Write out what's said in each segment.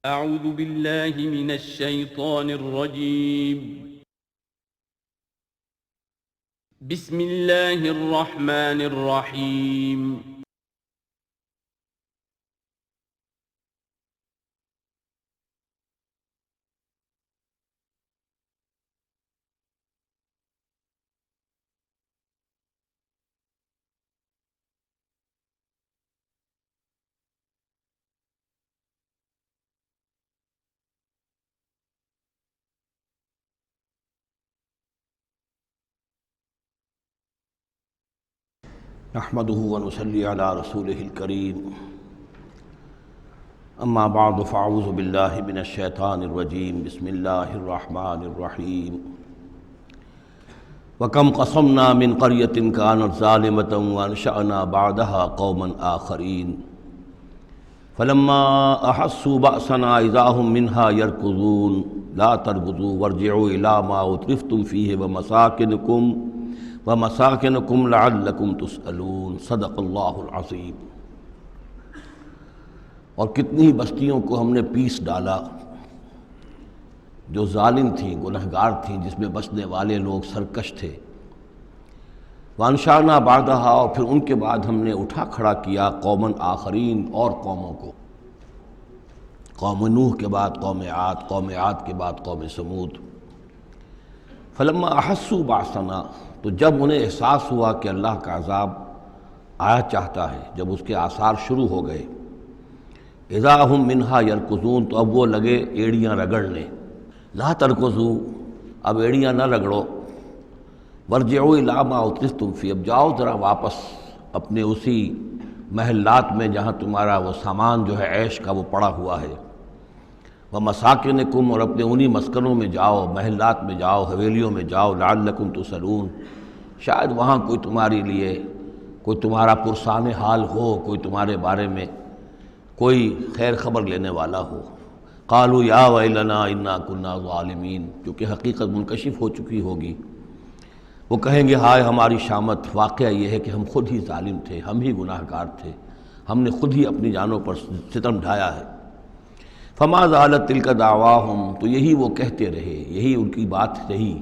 أعوذ بالله من الشيطان الرجيم. بسم الله الرحمن الرحيم. نحمده ونصلي على رسوله الكريم اما بعد فاعوذ بالله من الشیطان الرجیم بسم اللہ الرحمن الرحیم وَكَمْ قَصَمْنَا مِنْ قَرْيَةٍ كَانَتْ ظَالِمَةً وَأَنشَأْنَا بَعْدَهَا قَوْمًا آخَرِينَ فَلَمَّا أَحَسُّوا بَأْسَنَا إِذَا هُمْ مِنْهَا يَرْكُضُونَ لَا تَرْكُضُوا وَارْجِعُوا إِلَى مَا أُتْرِفْتُمْ فِيهِ وَمَسَاكِنُكُمْ لَعَلَّكُمْ تُسْأَلُونَ صدق اللہ العظیم۔ اور کتنی ہی بستیوں کو ہم نے پیس ڈالا جو ظالم تھیں، گنہگار تھیں، جس میں بسنے والے لوگ سرکش تھے۔ وَأَنشَأْنَا بَعْدَهَا، اور پھر ان کے بعد ہم نے اٹھا کھڑا کیا قوماً آخرین، اور قوموں کو، قوم نوح کے بعد قوم عاد، قوم عاد کے بعد قوم سمود۔ فلما احسوا باسنا، تو جب انہیں احساس ہوا کہ اللہ کا عذاب آیا چاہتا ہے، جب اس کے آثار شروع ہو گئے، اذا ہم منہا یرکضون، تو اب وہ لگے ایڑیاں رگڑنے۔ لا ترکضوا، اب ایڑیاں نہ رگڑو، وارجعوا الی ما اترفتم فیہ، اب جاؤ ذرا واپس اپنے اسی محلات میں جہاں تمہارا وہ سامان جو ہے عیش کا وہ پڑا ہوا ہے، وَمَسَاكِنِكُمْ، اور اپنے انہی مسکنوں میں جاؤ، محلات میں جاؤ، حویلیوں میں جاؤ، لَعَلَّكُمْ تُسْأَلُونَ، شاید وہاں کوئی تمہارے لیے، کوئی تمہارا پرسان حال ہو، کوئی تمہارے بارے میں کوئی خیر خبر لینے والا ہو۔ قالوا یا ویلنا انا کنا ظالمین، کیونکہ حقیقت منکشف ہو چکی ہوگی، وہ کہیں گے ہائے ہماری شامت، واقعہ یہ ہے کہ ہم خود ہی ظالم تھے، ہم ہی گناہ گار تھے، ہم نے خود ہی اپنی جانوں پر ستم ڈھایا ہے۔ فما زالت تلک دعواہم، تو یہی وہ کہتے رہے، یہی ان کی بات رہی،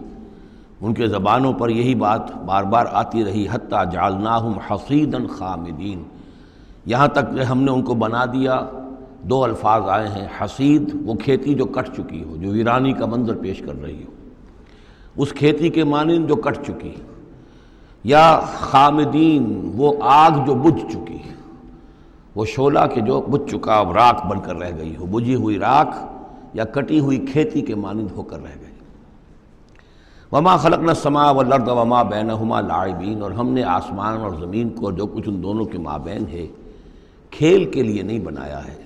ان کے زبانوں پر یہی بات بار بار آتی رہی، حتی جعلناہم حصیدا خامدین، یہاں تک کہ ہم نے ان کو بنا دیا، دو الفاظ آئے ہیں، حصید وہ کھیتی جو کٹ چکی ہو، جو ویرانی کا منظر پیش کر رہی ہو، اس کھیتی کے مانند جو کٹ چکی، یا خامدین وہ آگ جو بجھ چکی، وہ شعلہ کہ جو بجھ چکا اب راکھ بن کر رہ گئی ہو، بجھی ہوئی راکھ یا کٹی ہوئی کھیتی کے مانند ہو کر رہ گئی۔ وما خلقنا السماء والارض وما بینہما لاعبین، اور ہم نے آسمان اور زمین کو اور جو کچھ ان دونوں کے مابین ہے کھیل کے لیے نہیں بنایا ہے۔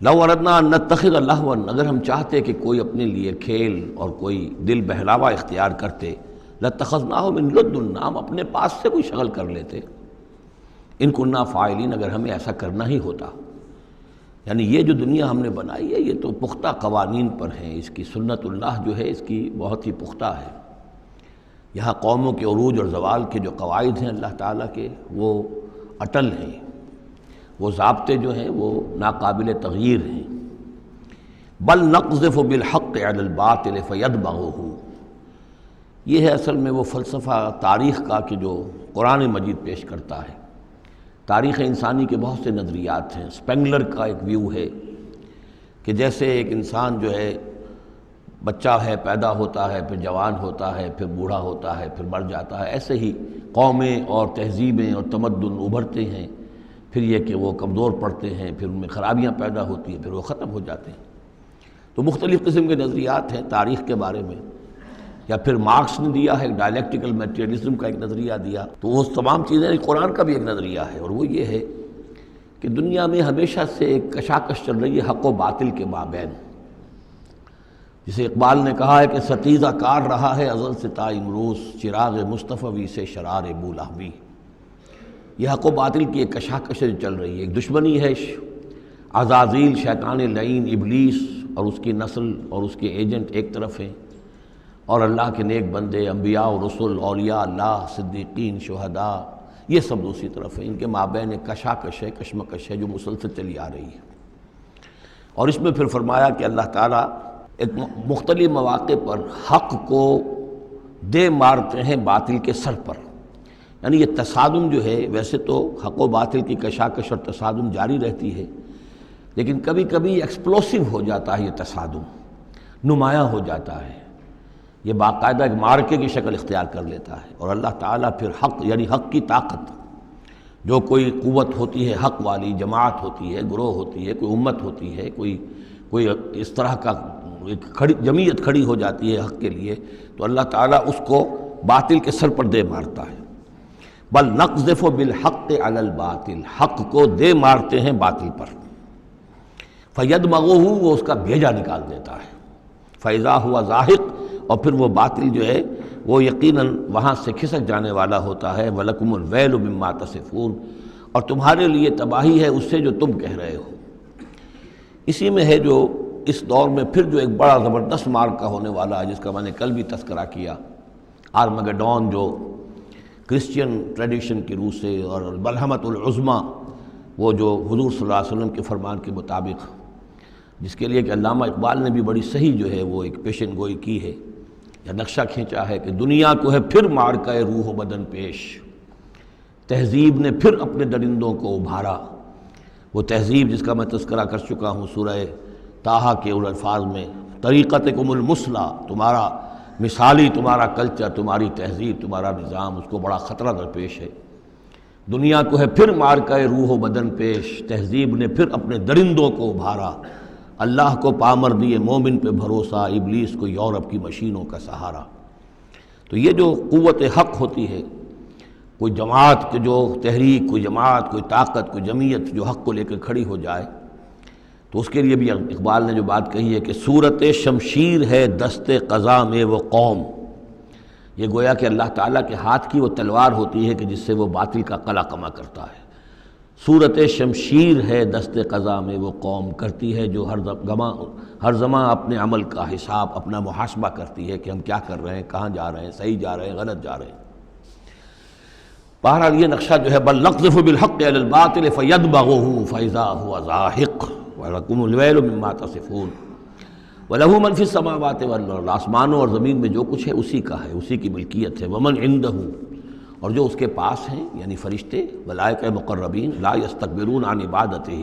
لو اردنا ان نتخذ لہوا، اگر ہم چاہتے کہ کوئی اپنے لیے کھیل اور کوئی دل بہلاوا اختیار کرتے، لاتخذناہ من لدنا، ہم اپنے پاس سے کوئی شغل کر لیتے، ان کننا فاعلین، اگر ہمیں ایسا کرنا ہی ہوتا۔ یعنی یہ جو دنیا ہم نے بنائی ہے یہ تو پختہ قوانین پر ہیں، اس کی سنت اللہ جو ہے اس کی بہت ہی پختہ ہے۔ یہاں قوموں کے عروج اور زوال کے جو قواعد ہیں اللہ تعالیٰ کے، وہ اٹل ہیں، وہ ضابطے جو ہیں وہ ناقابل تغییر ہیں۔ بل نقذف بالحق علی الباطل فیدمغہ، یہ ہے اصل میں وہ فلسفہ تاریخ کا کہ جو قرآن مجید پیش کرتا ہے۔ تاریخ انسانی کے بہت سے نظریات ہیں۔ اسپینگلر کا ایک ویو ہے کہ جیسے ایک انسان جو ہے بچہ ہے، پیدا ہوتا ہے، پھر جوان ہوتا ہے، پھر بوڑھا ہوتا ہے، پھر مر جاتا ہے، ایسے ہی قومیں اور تہذیبیں اور تمدن ابھرتے ہیں، پھر یہ کہ وہ کمزور پڑتے ہیں، پھر ان میں خرابیاں پیدا ہوتی ہیں، پھر وہ ختم ہو جاتے ہیں۔ تو مختلف قسم کے نظریات ہیں تاریخ کے بارے میں، یا پھر مارکس نے دیا ہے ڈائلیکٹیکل میٹیریلزم کا ایک نظریہ دیا، تو وہ تمام چیزیں قرآن کا بھی ایک نظریہ ہے، اور وہ یہ ہے کہ دنیا میں ہمیشہ سے ایک کشاکش چل رہی ہے حق و باطل کے مابین، جسے اقبال نے کہا ہے کہ ستیزہ کار رہا ہے ازل سے تا امروز، چراغ مصطفی سے شرار بولہوی۔ یہ حق و باطل کی ایک کشاکش چل رہی ہے، ایک دشمنی ہے، عزازیل شیطان لعین ابلیس اور اس کی نسل اور اس کے ایجنٹ ایک طرف ہیں، اور اللہ کے نیک بندے، انبیاء و رسل، اولیاء اللہ، صدیقین، شہداء، یہ سب دوسری طرف ہیں۔ ان کے مابین ایک کشاکش ہے، کشمکش ہے جو مسلسل چلی آ رہی ہے۔ اور اس میں پھر فرمایا کہ اللہ تعالیٰ ایک مختلف مواقع پر حق کو دے مارتے ہیں باطل کے سر پر. یعنی یہ تصادم جو ہے، ویسے تو حق و باطل کی کشاکش اور تصادم جاری رہتی ہے، لیکن کبھی کبھی ایکسپلوسیو ہو جاتا ہے، یہ تصادم نمایاں ہو جاتا ہے، یہ باقاعدہ ایک معرکے کی شکل اختیار کر لیتا ہے. اور اللہ تعالیٰ پھر حق، یعنی حق کی طاقت، جو کوئی قوت ہوتی ہے حق والی، جماعت ہوتی ہے، گروہ ہوتی ہے، کوئی امت ہوتی ہے، کوئی اس طرح کا جمعیت کھڑی ہو جاتی ہے حق کے لیے، تو اللہ تعالیٰ اس کو باطل کے سر پر دے مارتا ہے. بل نقذف بالحق علی الباطل، حق کو دے مارتے ہیں باطل پر. فیدمغہ، وہ اس کا بھیجا نکال دیتا ہے. فاذا ہوا زاہق، اور پھر وہ باطل جو ہے وہ یقیناً وہاں سے کھسک جانے والا ہوتا ہے. وَلَكُمُ الْوَيْلُ مِمَّا تَصِفُونَ، اور تمہارے لیے تباہی ہے اس سے جو تم کہہ رہے ہو. اسی میں ہے جو اس دور میں پھر جو ایک بڑا زبردست معرکہ ہونے والا ہے، جس کا میں نے کل بھی تذکرہ کیا، آرمگڈون، جو کرسچین ٹریڈیشن کی روح سے، اور ملحمۃ العظمیٰ، وہ جو حضور صلی اللہ علیہ وسلم کے فرمان کے مطابق، جس کے لیے کہ علامہ اقبال نے بھی بڑی صحیح جو ہے وہ ایک پیشن گوئی کی ہے یا نقشہ کھینچا ہے کہ دنیا کو ہے پھر مارکہ روح و بدن پیش، تہذیب نے پھر اپنے درندوں کو ابھارا. وہ تہذیب جس کا میں تذکرہ کر چکا ہوں سورہ طٰہٰ کے ان الفاظ میں، طریقتکم المثلیٰ، تمہارا مثالی تمہارا کلچر، تمہاری تہذیب، تمہارا نظام، اس کو بڑا خطرہ درپیش ہے. دنیا کو ہے پھر مارکہ روح و بدن پیش، تہذیب نے پھر اپنے درندوں کو ابھارا. اللہ کو پامر دیے مومن پہ بھروسہ، ابلیس کو یورپ کی مشینوں کا سہارا. تو یہ جو قوت حق ہوتی ہے، کوئی جماعت کے جو تحریک، کوئی جماعت، کوئی طاقت، کوئی جمعیت جو حق کو لے کر کھڑی ہو جائے، تو اس کے لیے بھی اقبال نے جو بات کہی ہے کہ صورت شمشیر ہے دست قضا میں وہ قوم. یہ گویا کہ اللہ تعالیٰ کے ہاتھ کی وہ تلوار ہوتی ہے کہ جس سے وہ باطل کا قلع کما کرتا ہے. صورت شمشیر ہے دست قضا میں وہ قوم، کرتی ہے جو ہر زمان اپنے عمل کا حساب، اپنا محاسبہ کرتی ہے کہ ہم کیا کر رہے ہیں، کہاں جا رہے ہیں، صحیح جا رہے ہیں، غلط جا رہے ہیں. بہرحال یہ نقشہ جو ہے بل نقذف بالحق علی الباطل فیدمغہ فاذا ہوا زاہق وَلَكُمُ الْوَيْلُ مِمَّا تَصِفُونَ وَلَهُ مَنْ فِي السَّمَاوَاتِ وَالْأَرْضِ، آسمانوں اور زمین میں جو کچھ ہے اسی کا ہے، اسی کی ملکیت ہے. وَمَنْ عِندَهُ، اور جو اس کے پاس ہیں یعنی فرشتے، ملائکہ مقربین، لا يستكبرون عن عبادتہ،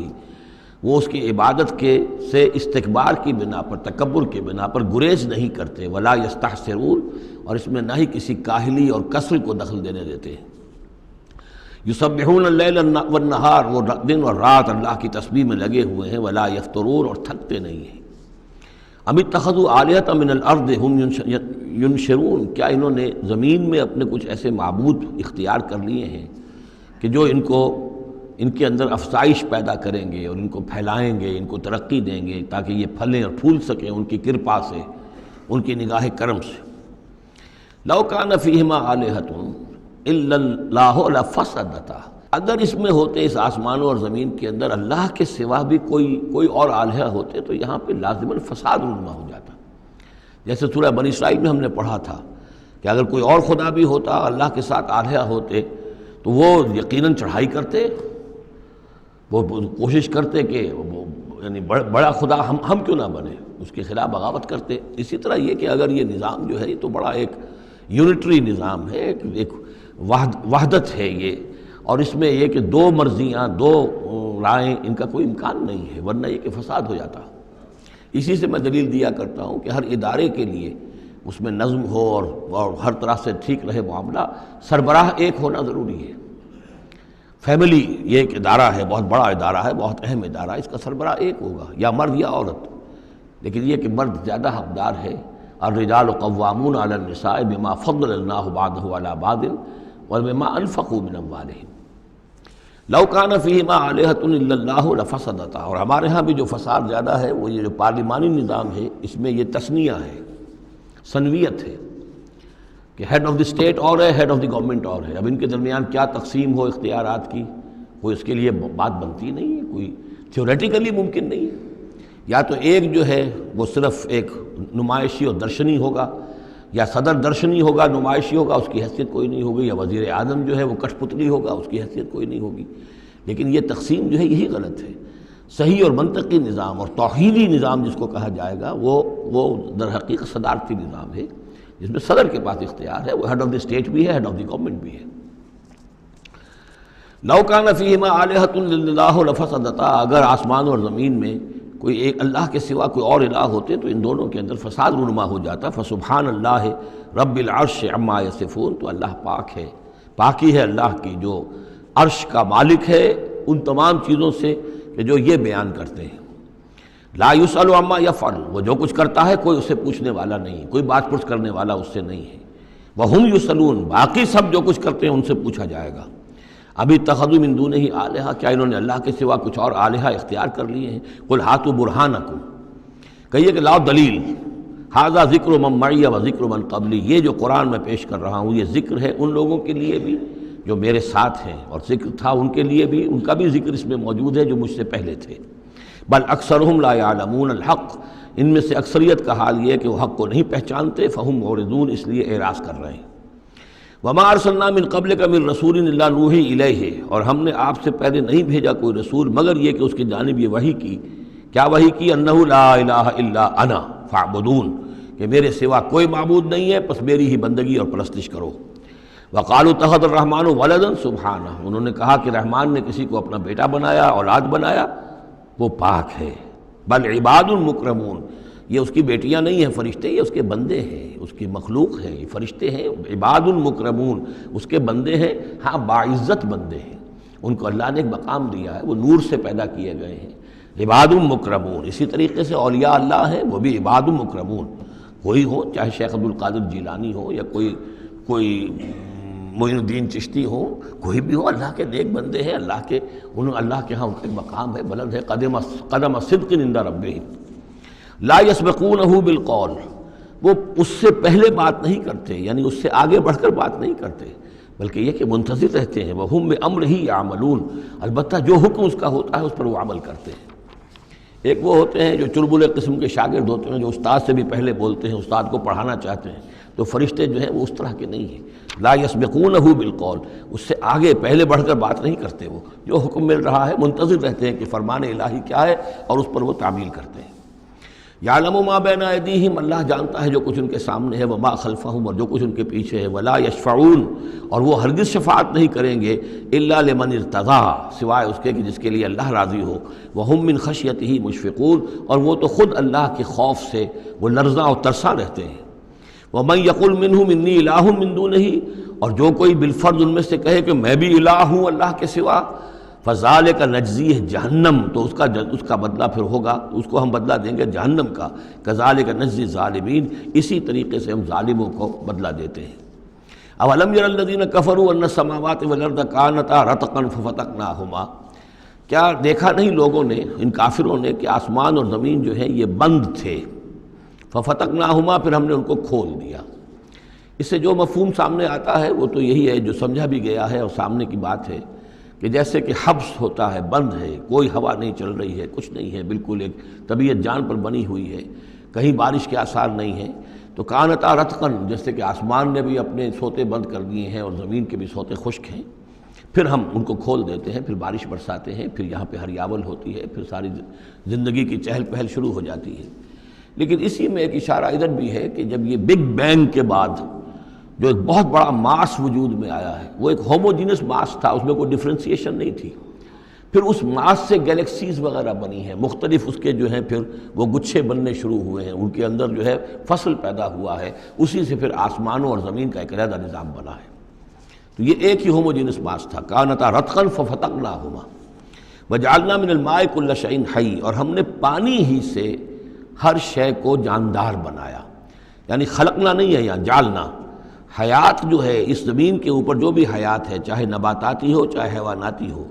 وہ اس کی عبادت سے استکبار کی بنا پر، تکبر کی بنا پر گریز نہیں کرتے. ولا يستحسرون، اور اس میں نہ ہی کسی کاہلی اور کسل کو دخل دینے دیتے ہیں. یسبحون اللیل والنہار، وہ دن اور رات اللہ کی تسبیح میں لگے ہوئے ہیں. ولا یفترون، اور تھکتے نہیں ہیں. ام اتخذوا آلہۃ من الارض ہم ینشرون، کیا انہوں نے زمین میں اپنے کچھ ایسے معبود اختیار کر لیے ہیں کہ جو ان کے اندر افزائش پیدا کریں گے اور ان کو پھیلائیں گے، ان کو ترقی دیں گے تاکہ یہ پھلیں اور پھول سکیں ان کی کرپا سے، ان کی نگاہ کرم سے. لو کان فیہما آلہۃ الا اللہ لفسدتا، اگر اس میں ہوتے، اس آسمانوں اور زمین کے اندر اللہ کے سوا بھی کوئی اور آلہہ ہوتے تو یہاں پہ لازماً فساد رونما ہو جاتا. جیسے سورہ بنی اسرائیل میں ہم نے پڑھا تھا کہ اگر کوئی اور خدا بھی ہوتا، اللہ کے ساتھ آلہہ ہوتے، تو وہ یقیناً چڑھائی کرتے، وہ کوشش کرتے کہ یعنی بڑا خدا ہم کیوں نہ بنے، اس کے خلاف بغاوت کرتے. اسی طرح یہ کہ اگر یہ نظام جو ہے یہ تو بڑا ایک یونٹری نظام ہے، ایک وحدت ہے یہ، اور اس میں یہ کہ دو مرضیاں، دو رائیں، ان کا کوئی امکان نہیں ہے، ورنہ یہ کہ فساد ہو جاتا. اسی سے میں دلیل دیا کرتا ہوں کہ ہر ادارے کے لیے اس میں نظم ہو اور ہر طرح سے ٹھیک رہے معاملہ، سربراہ ایک ہونا ضروری ہے. فیملی یہ ایک ادارہ ہے، بہت بڑا ادارہ ہے، بہت اہم ادارہ ہے، اس کا سربراہ ایک ہوگا، یا مرد یا عورت. لیکن یہ کہ مرد زیادہ حقدار ہے. الرجال قوامون علی النساء بما فضل اللہ بعضهم علی بعض وبما انفقوا من اموالهم لو کان فیہما آلہۃ الا اللہ لفسدتا. اور ہمارے ہاں بھی جو فساد زیادہ ہے وہ یہ جو پارلیمانی نظام ہے، اس میں یہ تثنیہ ہے، ثنویت ہے کہ ہیڈ آف دی اسٹیٹ اور ہے، ہیڈ آف دی گورنمنٹ اور ہے. اب ان کے درمیان کیا تقسیم ہو اختیارات کی، کوئی اس کے لیے بات بنتی نہیں ہے، کوئی تھیوریٹیکلی ممکن نہیں ہے. یا تو ایک جو ہے وہ صرف ایک نمائشی اور درشنی ہوگا، یا صدر درشنی ہوگا، نمائشی ہوگا، اس کی حیثیت کوئی نہیں ہوگی، یا وزیر اعظم جو ہے وہ کٹھ پتلی ہوگا، اس کی حیثیت کوئی نہیں ہوگی. لیکن یہ تقسیم جو ہے یہی غلط ہے. صحیح اور منطقی نظام اور توحیدی نظام جس کو کہا جائے گا وہ در حقیقت صدارتی نظام ہے، جس میں صدر کے پاس اختیار ہے، وہ ہیڈ آف دی اسٹیٹ بھی ہے، ہیڈ آف دی گورنمنٹ بھی ہے۔ لو کان فیہما آلہۃ الا اللہ لفسدتا، اگر آسمان اور زمین میں کوئی ایک اللہ کے سوا کوئی اور الہ ہوتے تو ان دونوں کے اندر فساد رونما ہو جاتا۔ فسبحان اللہ رب العرش عما یصفون، تو اللہ پاک ہے، پاکی ہے اللہ کی جو عرش کا مالک ہے ان تمام چیزوں سے کہ جو یہ بیان کرتے ہیں۔ لا یسأل عما یفعل، وہ جو کچھ کرتا ہے کوئی اسے پوچھنے والا نہیں، کوئی بات پرس کرنے والا اس سے نہیں ہے۔ وہم یسألون، باقی سب جو کچھ کرتے ہیں ان سے پوچھا جائے گا۔ ابھی اتخذوا من دونہ آلہہ، کیا انہوں نے اللہ کے سوا کچھ اور آلہہ اختیار کر لیے ہیں؟ قل ہاتوا برہانکم، کہیے کہ لاؤ دلیل۔ ھذا ذکر من معی و ذکر من قبلی، یہ جو قرآن میں پیش کر رہا ہوں یہ ذکر ہے ان لوگوں کے لیے بھی جو میرے ساتھ ہیں، اور ذکر تھا ان کے لیے بھی، ان کا بھی ذکر اس میں موجود ہے جو مجھ سے پہلے تھے۔ بل اکثرہم لا یعلمون الحق، ان میں سے اکثریت کا حال یہ ہے کہ وہ حق کو نہیں پہچانتے، فہم معرضون، اس لیے اعراض کر رہے ہیں۔ وما ارسلنا من قبلک من رسول الا نوحی الیہ، اور ہم نے آپ سے پہلے نہیں بھیجا کوئی رسول مگر یہ کہ اس کی جانب یہ وحی کی، کیا وحی کی؟ انہ لا الہ الا انا فاعبدون، کہ میرے سوا کوئی معبود نہیں ہے پس میری ہی بندگی اور پرستش کرو۔ وقالوا اتخذ الرحمن ولدا سبحانہ، انہوں نے کہا کہ رحمان نے کسی کو اپنا بیٹا بنایا، اولاد بنایا، وہ پاک ہے۔ بل عباد مکرمون، یہ اس کی بیٹیاں نہیں ہیں فرشتے، یہ اس کے بندے ہیں، اس کی مخلوق ہیں، یہ فرشتے ہیں، عباد مکرمون، اس کے بندے ہیں، ہاں باعزت بندے ہیں، ان کو اللہ نے ایک مقام دیا ہے، وہ نور سے پیدا کیے گئے ہیں، عباد مکرمون۔ اسی طریقے سے اولیاء اللہ ہیں، وہ بھی عباد مکرمون، کوئی ہو چاہے شیخ عبد القادر جیلانی ہو یا کوئی معین الدین چشتی ہو، کوئی بھی ہو، اللہ کے نیک بندے ہیں، اللہ کے ہاں ان کا مقام ہے، بلند ہے، قدم صدق عند ربہم۔ لا یسبقونہ بالقول، وہ اس سے پہلے بات نہیں کرتے، یعنی اس سے آگے بڑھ کر بات نہیں کرتے، بلکہ یہ کہ منتظر رہتے ہیں۔ وہم بامرہ یعملون، البتہ جو حکم اس کا ہوتا ہے اس پر وہ عمل کرتے ہیں۔ ایک وہ ہوتے ہیں جو چربلے قسم کے شاگرد ہوتے ہیں، جو استاد سے بھی پہلے بولتے ہیں، استاد کو پڑھانا چاہتے ہیں، تو فرشتے جو ہیں وہ اس طرح کے نہیں ہیں۔ لا یسبقونہ بالقول، اس سے آگے پہلے بڑھ کر بات نہیں کرتے، وہ جو حکم مل رہا ہے منتظر رہتے ہیں کہ فرمان الہی کیا ہے اور اس پر وہ تعمیل کرتے ہیں۔ یعلم ما بین ایدیہم، اللہ جانتا ہے جو کچھ ان کے سامنے ہے، وما خلفہم، اور جو کچھ ان کے پیچھے ہے، ولا یشفعون، اور وہ ہرگز شفاعت نہیں کریں گے، الا لمن ارتضی، سوائے اس کے کہ جس کے لیے اللہ راضی ہو، وہم من خشیتہ مشفقون، اور وہ تو خود اللہ کے خوف سے وہ لرزاں اور ترساں رہتے ہیں۔ ومن یقل منہم انی الہ من دونہ، اور جو کوئی بالفرض ان میں سے کہے کہ میں بھی الہ ہوں اللہ کے سوا، فذالک نجزیہ جہنم، تو اس کا بدلہ پھر ہوگا، اس کو ہم بدلہ دیں گے جہنم کا۔ کذالک نجزی الظالمین، اسی طریقے سے ہم ظالموں کو بدلہ دیتے ہیں۔ اولم یر الذین کفروا ان السماوات والارض کانتا رتقا ففتقناہما، کیا دیکھا نہیں لوگوں نے، ان کافروں نے، کہ آسمان اور زمین جو ہیں یہ بند تھے، ففتقناہما، پھر ہم نے ان کو کھول دیا۔ اس سے جو مفہوم سامنے آتا ہے وہ تو یہی ہے جو سمجھا بھی گیا ہے اور سامنے کی بات ہے کہ جیسے کہ حبس ہوتا ہے، بند ہے، کوئی ہوا نہیں چل رہی ہے، کچھ نہیں ہے، بالکل ایک طبیعت جان پر بنی ہوئی ہے، کہیں بارش کے آثار نہیں ہیں، تو کانتا رتقن، جیسے کہ آسمان نے بھی اپنے سوتے بند کر دیے ہیں اور زمین کے بھی سوتے خشک ہیں، پھر ہم ان کو کھول دیتے ہیں، پھر بارش برساتے ہیں، پھر یہاں پہ ہریاول ہوتی ہے، پھر ساری زندگی کی چہل پہل شروع ہو جاتی ہے۔ لیکن اسی میں ایک اشارہ ادھر بھی ہے کہ جب یہ بگ بینگ کے بعد جو ایک بہت بڑا ماس وجود میں آیا ہے، وہ ایک ہوموجینس ماس تھا، اس میں کوئی ڈفرینسیشن نہیں تھی، پھر اس ماس سے گیلیکسیز وغیرہ بنی ہیں، مختلف اس کے جو ہیں پھر وہ گچھے بننے شروع ہوئے ہیں، ان کے اندر جو ہے فصل پیدا ہوا ہے، اسی سے پھر آسمانوں اور زمین کا ایک علیحدہ نظام بنا ہے۔ تو یہ ایک ہی ہوموجینس ماس تھا، کانتا رتقا ففتقناہما وجعلنا من الماء کل شیء حی، اور ہم نے پانی ہی سے ہر شے کو جاندار بنایا، یعنی خلقنا نہیں ہے یہاں، جعلنا۔ حیات جو ہے اس زمین کے اوپر جو بھی حیات ہے، چاہے نباتاتی ہو چاہے حیواناتی ہو،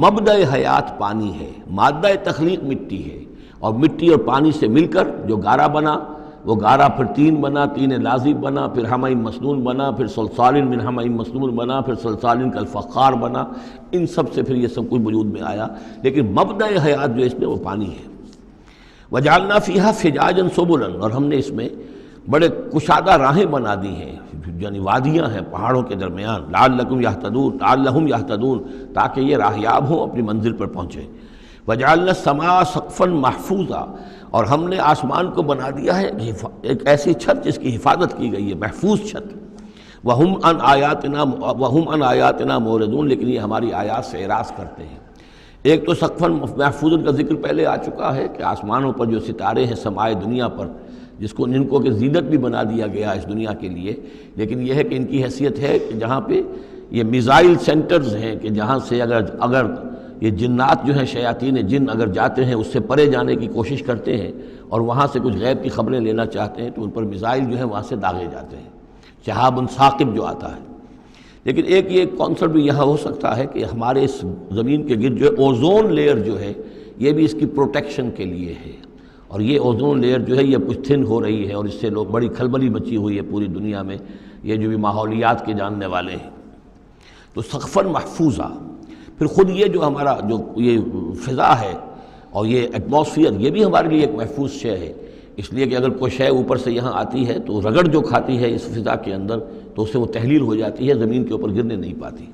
مبدأ حیات پانی ہے، مادہ تخلیق مٹی ہے، اور مٹی اور پانی سے مل کر جو گارا بنا، وہ گارا پھر تین بنا، تین لازب بنا، پھر حمأ مسنون بنا، پھر صلصال من حمأ مسنون بنا، پھر صلصال کالفخار بنا، ان سب سے پھر یہ سب کچھ وجود میں آیا، لیکن مبدأ حیات جو اس میں وہ پانی ہے۔ وجعلنا فیہا فجاجا سبلا، اور ہم نے اس میں بڑے کشادہ راہیں بنا دی ہیں، یعنی وادیاں ہیں پہاڑوں کے درمیان، لعلہم یہتدون تاکہ یہ راہیاب ہوں، اپنی منزل پر پہنچیں۔ وجعلنا السماء سقفا محفوظا، اور ہم نے آسمان کو بنا دیا ہے ایک ایسی چھت جس کی حفاظت کی گئی ہے، محفوظ چھت۔ وَهُمْ عَنْ آیاتنا مُعْرِضُونَ، لیکن یہ ہماری آیات سے اعراض کرتے ہیں۔ ایک تو سقفاً محفوظ کا ذکر پہلے آ چکا ہے کہ آسمانوں پر جو ستارے ہیں سمائے دنیا پر، جن کو کہ زینت بھی بنا دیا گیا اس دنیا کے لیے، لیکن یہ ہے کہ ان کی حیثیت ہے کہ جہاں پہ یہ میزائل سینٹرز ہیں کہ جہاں سے اگر یہ جنات جو ہیں شیاطین جن اگر جاتے ہیں اس سے پرے جانے کی کوشش کرتے ہیں اور وہاں سے کچھ غیب کی خبریں لینا چاہتے ہیں تو ان پر میزائل جو ہیں وہاں سے داغے جاتے ہیں، شہاب ثاقب جو آتا ہے۔ لیکن ایک یہ کانسیپٹ بھی یہاں ہو سکتا ہے کہ ہمارے اس زمین کے گرد جو اوزون لیئر جو ہے یہ بھی اس کی پروٹیکشن کے لیے ہے، اور یہ اوزون لیئر جو ہے یہ کچھ تھن ہو رہی ہے اور اس سے لوگ بڑی کھلبلی مچی ہوئی ہے پوری دنیا میں، یہ جو بھی ماحولیات کے جاننے والے ہیں۔ تو سقفاً محفوظہ، پھر خود یہ جو ہمارا جو یہ فضا ہے اور یہ ایٹماسفیئر یہ بھی ہمارے لیے ایک محفوظ شے ہے، اس لیے کہ اگر کوئی شے اوپر سے یہاں آتی ہے تو رگڑ جو کھاتی ہے اس فضا کے اندر تو اس سے وہ تحلیل ہو جاتی ہے، زمین کے اوپر گرنے نہیں پاتی۔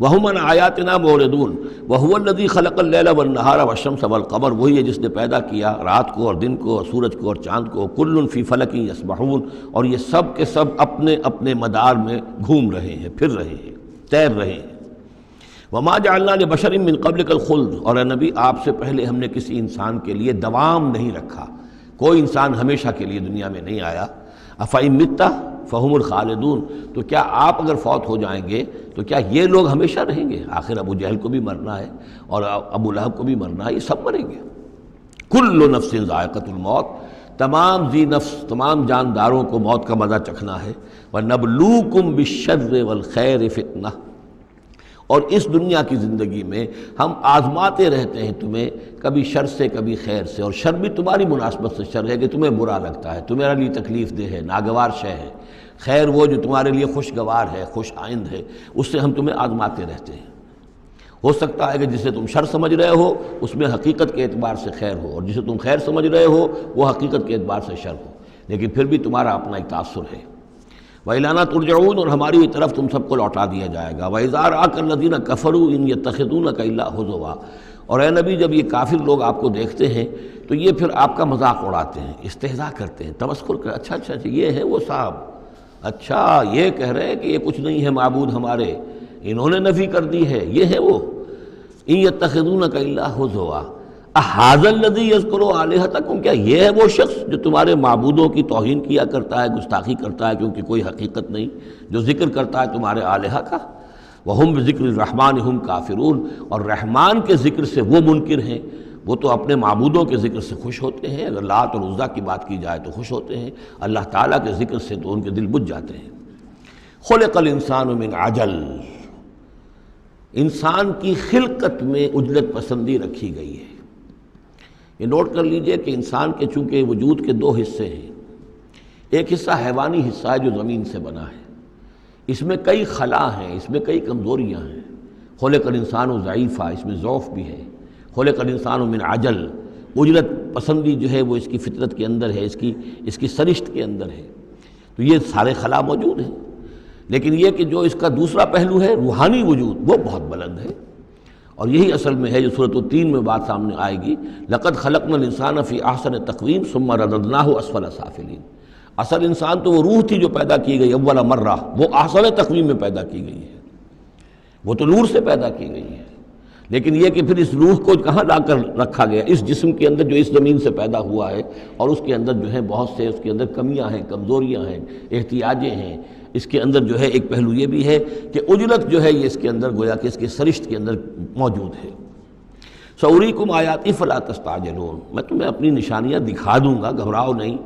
وَهُمْ عَنْ آیَاتِنَا مُعْرِضُونَ وَهُوَ الَّذِي خَلَقَ اللَّيْلَ وَالنَّهَارَ وَالشَّمْسَ وَالْقَمَرَ، وہی ہے جس نے پیدا کیا رات کو اور دن کو اور سورج کو اور چاند کو، كُلٌّ فِي فَلَكٍ يَسْبَحُونَ، اور یہ سب کے سب اپنے اپنے مدار میں گھوم رہے ہیں، پھر رہے ہیں، تیر رہے ہیں۔ وَمَا جَعَلْنَا لِبَشَرٍ مِّن قَبْلِكَ الْخُلْدَ، اور اے نبی آپ سے پہلے ہم نے کسی انسان کے لیے دوام نہیں رکھا، کوئی انسان ہمیشہ کے لیے دنیا میں نہیں آیا۔ أَفَإِن مِتَّ فَهُمُ الْخَالِدُونَ، تو کیا آپ اگر فوت ہو جائیں گے تو کیا یہ لوگ ہمیشہ رہیں گے؟ آخر ابو جہل کو بھی مرنا ہے اور ابو لہب کو بھی مرنا ہے، یہ سب مریں گے۔ كُلُّ نَفْسٍ ذَائِقَةُ الْمَوْتِ، تمام ذی نفس تمام جانداروں کو موت کا مزہ چکھنا ہے۔ وَنَبْلُوكُمْ بِالشَّرِّ وَالْخَيْرِ فِتْنَةً، اور اس دنیا کی زندگی میں ہم آزماتے رہتے ہیں تمہیں، کبھی شر سے کبھی خیر سے، اور شر بھی تمہاری مناسبت سے شر ہے کہ تمہیں برا لگتا ہے، تمہارے لیے تکلیف دہ ہے، ناگوار شے ہے، خیر وہ جو تمہارے لیے خوشگوار ہے، خوش آئند ہے، اس سے ہم تمہیں آزماتے رہتے ہیں۔ ہو سکتا ہے کہ جسے تم شر سمجھ رہے ہو اس میں حقیقت کے اعتبار سے خیر ہو، اور جسے تم خیر سمجھ رہے ہو وہ حقیقت کے اعتبار سے شر ہو، لیکن پھر بھی تمہارا اپنا ایک تاثر ہے۔ وَإِلَيْنَا تُرْجَعُونَ، اور ہماری طرف تم سب کو لوٹا دیا جائے گا۔ وَإِذَا رَآكَ الَّذِينَ كَفَرُوا إِن يَتَّخِذُونَكَ إِلَّا هُزُوًا، اور اے نبی جب یہ کافر لوگ آپ کو دیکھتے ہیں تو یہ پھر آپ کا مذاق اڑاتے ہیں، استہزاء کرتے ہیں، تمسخر کرتے ہیں، اچھا یہ ہے وہ صاحب، اچھا یہ کہہ رہے ہیں کہ یہ کچھ نہیں ہے معبود ہمارے، انہوں نے نفی کر دی ہے، یہ ہے وہ۔ إِن يَتَّخِذُونَكَ إِلَّا هُزُوًا أَهَٰذَا الَّذِي يَذْكُرُ آلِهَتَكُمْ، کیا یہ ہے وہ شخص جو تمہارے معبودوں کی توہین کیا کرتا ہے، گستاخی کرتا ہے کیونکہ کوئی حقیقت نہیں، جو ذکر کرتا ہے تمہارے آلہہ کا۔ وَهُمْ بِذِكْرِ الرَّحْمَٰنِ هُمْ كَافِرُونَ، اور رحمان کے ذکر سے وہ منکر ہیں، وہ تو اپنے معبودوں کے ذکر سے خوش ہوتے ہیں، اگر لات اور عزیٰ کی بات کی جائے تو خوش ہوتے ہیں، اللہ تعالیٰ کے ذکر سے تو ان کے دل بجھ جاتے ہیں۔ خُلِقَ الْإِنسَانُ مِنْ عَجَلٍ، انسان کی خلقت میں عجلت پسندی رکھی گئی ہے۔ یہ نوٹ کر لیجئے کہ انسان کے چونکہ وجود کے دو حصے ہیں، ایک حصہ حیوانی حصہ ہے جو زمین سے بنا ہے، اس میں کئی خلا ہیں، اس میں کئی کمزوریاں ہیں۔ خلق الانسان ضعیفہ، اس میں ضعف بھی ہے۔ خلق الانسان من عجل، عجلت پسندی جو ہے وہ اس کی فطرت کے اندر ہے، اس کی سرشت کے اندر ہے، تو یہ سارے خلا موجود ہیں۔ لیکن یہ کہ جو اس کا دوسرا پہلو ہے روحانی وجود، وہ بہت بلند ہے، اور یہی اصل میں ہے جو سورۃ التین میں بات سامنے آئے گی، لقد خلقنا الانسان فی احسن تقویم ثم رددناہ اسفل سافلین۔ اصل انسان تو وہ روح تھی جو پیدا کی گئی اول مرہ، وہ احسن تقویم میں پیدا کی گئی ہے، وہ تو نور سے پیدا کی گئی ہے، لیکن یہ کہ پھر اس روح کو کہاں لا کر رکھا گیا، اس جسم کے اندر جو اس زمین سے پیدا ہوا ہے، اور اس کے اندر جو ہے بہت سے اس کے اندر کمیاں ہیں، کمزوریاں ہیں، احتیاجیں ہیں۔ اس کے اندر جو ہے ایک پہلو یہ بھی ہے کہ عجلت جو ہے یہ اس کے اندر گویا کہ اس کی سرشت کے اندر موجود ہے۔ سأریکم آیاتی فلا تستعجلون، میں تمہیں اپنی نشانیاں دکھا دوں گا، گھبراؤ نہیں،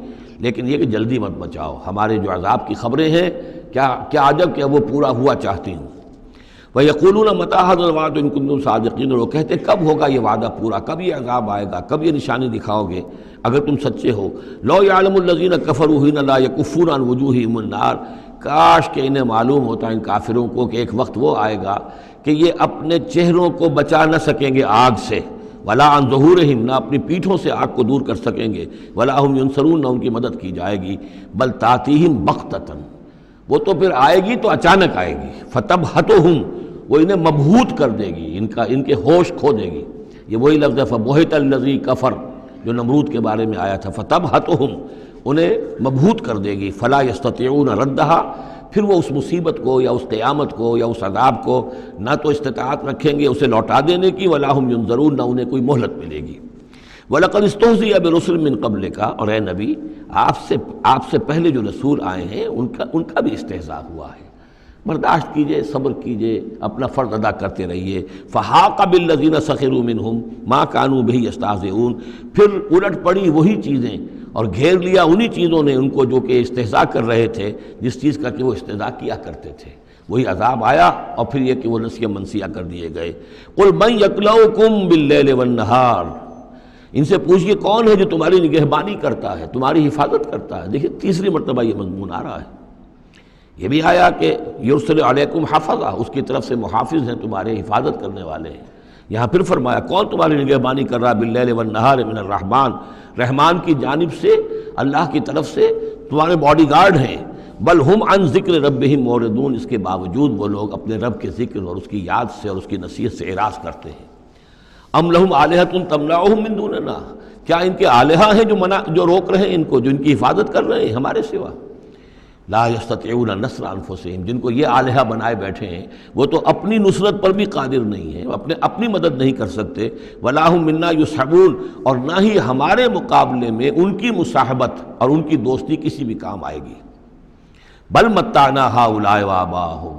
لیکن یہ کہ جلدی مت مچاؤ، ہمارے جو عذاب کی خبریں ہیں کیا عجب کہ وہ پورا ہوا چاہتی ہوں۔ وَيَقُولُونَ مَتَىٰ هَٰذَا الْوَعْدُ إِن كُنتُمْ صَادِقِينَ، اور وہ کہتے کب ہوگا یہ وعدہ پورا، کب یہ عذاب آئے گا، کب یہ نشانی دکھاؤ گے اگر تم سچے ہو۔ لَوْ يَعْلَمُ الَّذِينَ كَفَرُوا حِينَ لَا يَكُفُّونَ عَنْ وُجُوهِهِمُ النَّارَ، کاش کہ انہیں معلوم ہوتا ان کافروں کو کہ ایک وقت وہ آئے گا کہ یہ اپنے چہروں کو بچا نہ سکیں گے آگ سے، ولا عن ظہورہم، نہ اپنی پیٹھوں سے آگ کو دور کر سکیں گے، ولا ہم ینصرون، نہ ان کی مدد کی جائے گی، بل تاتیہم بغتۃ، وہ تو پھر آئے گی تو اچانک آئے گی، فتبہتہم، وہ انہیں مبہوت کر دے گی، ان کے ہوش کھو دے گی۔ یہ وہی لفظ ہے فبہت الذی کفر جو نمرود کے بارے میں آیا تھا، فتبہتہم انہیں مبہوت کر دے گی، فلا یستطیعون ردہا پھر وہ اس مصیبت کو یا اس قیامت کو یا اس عذاب کو نہ تو استطاعت رکھیں گے اسے لوٹا دینے کی، ولا ہم ینظرون نہ انہیں کوئی مہلت ملے گی۔ وَلَقَدِ اسْتُهْزِئَ بِرُسُلٍ مِّن قَبْلِكَ، اور اے نبی آپ سے پہلے جو رسول آئے ہیں ان کا بھی استہزاء ہوا ہے، برداشت کیجئے، صبر کیجئے، اپنا فرض ادا کرتے رہیے۔ فَحَاقَ بِالَّذِينَ سَخِرُوا مِنْهُمْ مَا كَانُوا بِهِ يَسْتَهْزِئُونَ پھر الٹ پڑی وہی چیزیں اور گھیر لیا انہی چیزوں نے ان کو جو کہ استہزاء کر رہے تھے، جس چیز کا کہ وہ استہزاء کیا کرتے تھے، وہی عذاب آیا اور پھر یہ کہ وہ نسیہ منسیہ کر دیے گئے۔ قُلْ مَن يَكْلَؤُكُمْ بِاللَّيْلِ وَالنَّهَارِ ان سے پوچھئے کون ہے جو تمہاری نگہبانی کرتا ہے، تمہاری حفاظت کرتا ہے۔ دیکھیے تیسری مرتبہ یہ مضمون آ رہا ہے، یہ بھی آیا کہ یرسل علیکم حفظہ، اس کی طرف سے محافظ ہیں، تمہارے حفاظت کرنے والے ہیں۔ یہاں پھر فرمایا کون تمہاری نگہبانی کر رہا، باللیل والنہار من الرحمن، رحمان کی جانب سے، اللہ کی طرف سے تمہارے باڈی گارڈ ہیں۔ بل ہم عن ذکر ربہم معرضون، اس کے باوجود وہ لوگ اپنے رب کے ذکر اور اس کی یاد سے اور اس کی نصیحت سے اعراض کرتے ہیں۔ ام لہم آلہۃ تمنعہم من دوننا، کیا ان کے آلہہ ہیں جو روک رہے ہیں ان کو، جو ان کی حفاظت کر رہے ہیں ہمارے سوا؟ لا یستطیعون نصر انفسہم، جن کو یہ آلہہ بنائے بیٹھے ہیں وہ تو اپنی نصرت پر بھی قادر نہیں ہیں، اپنی مدد نہیں کر سکتے۔ ولا ہم منا یصحبون، اور نہ ہی ہمارے مقابلے میں ان کی مصاحبت اور ان کی دوستی کسی بھی کام آئے گی۔ بل متعنا ہؤلاء وآباءہم،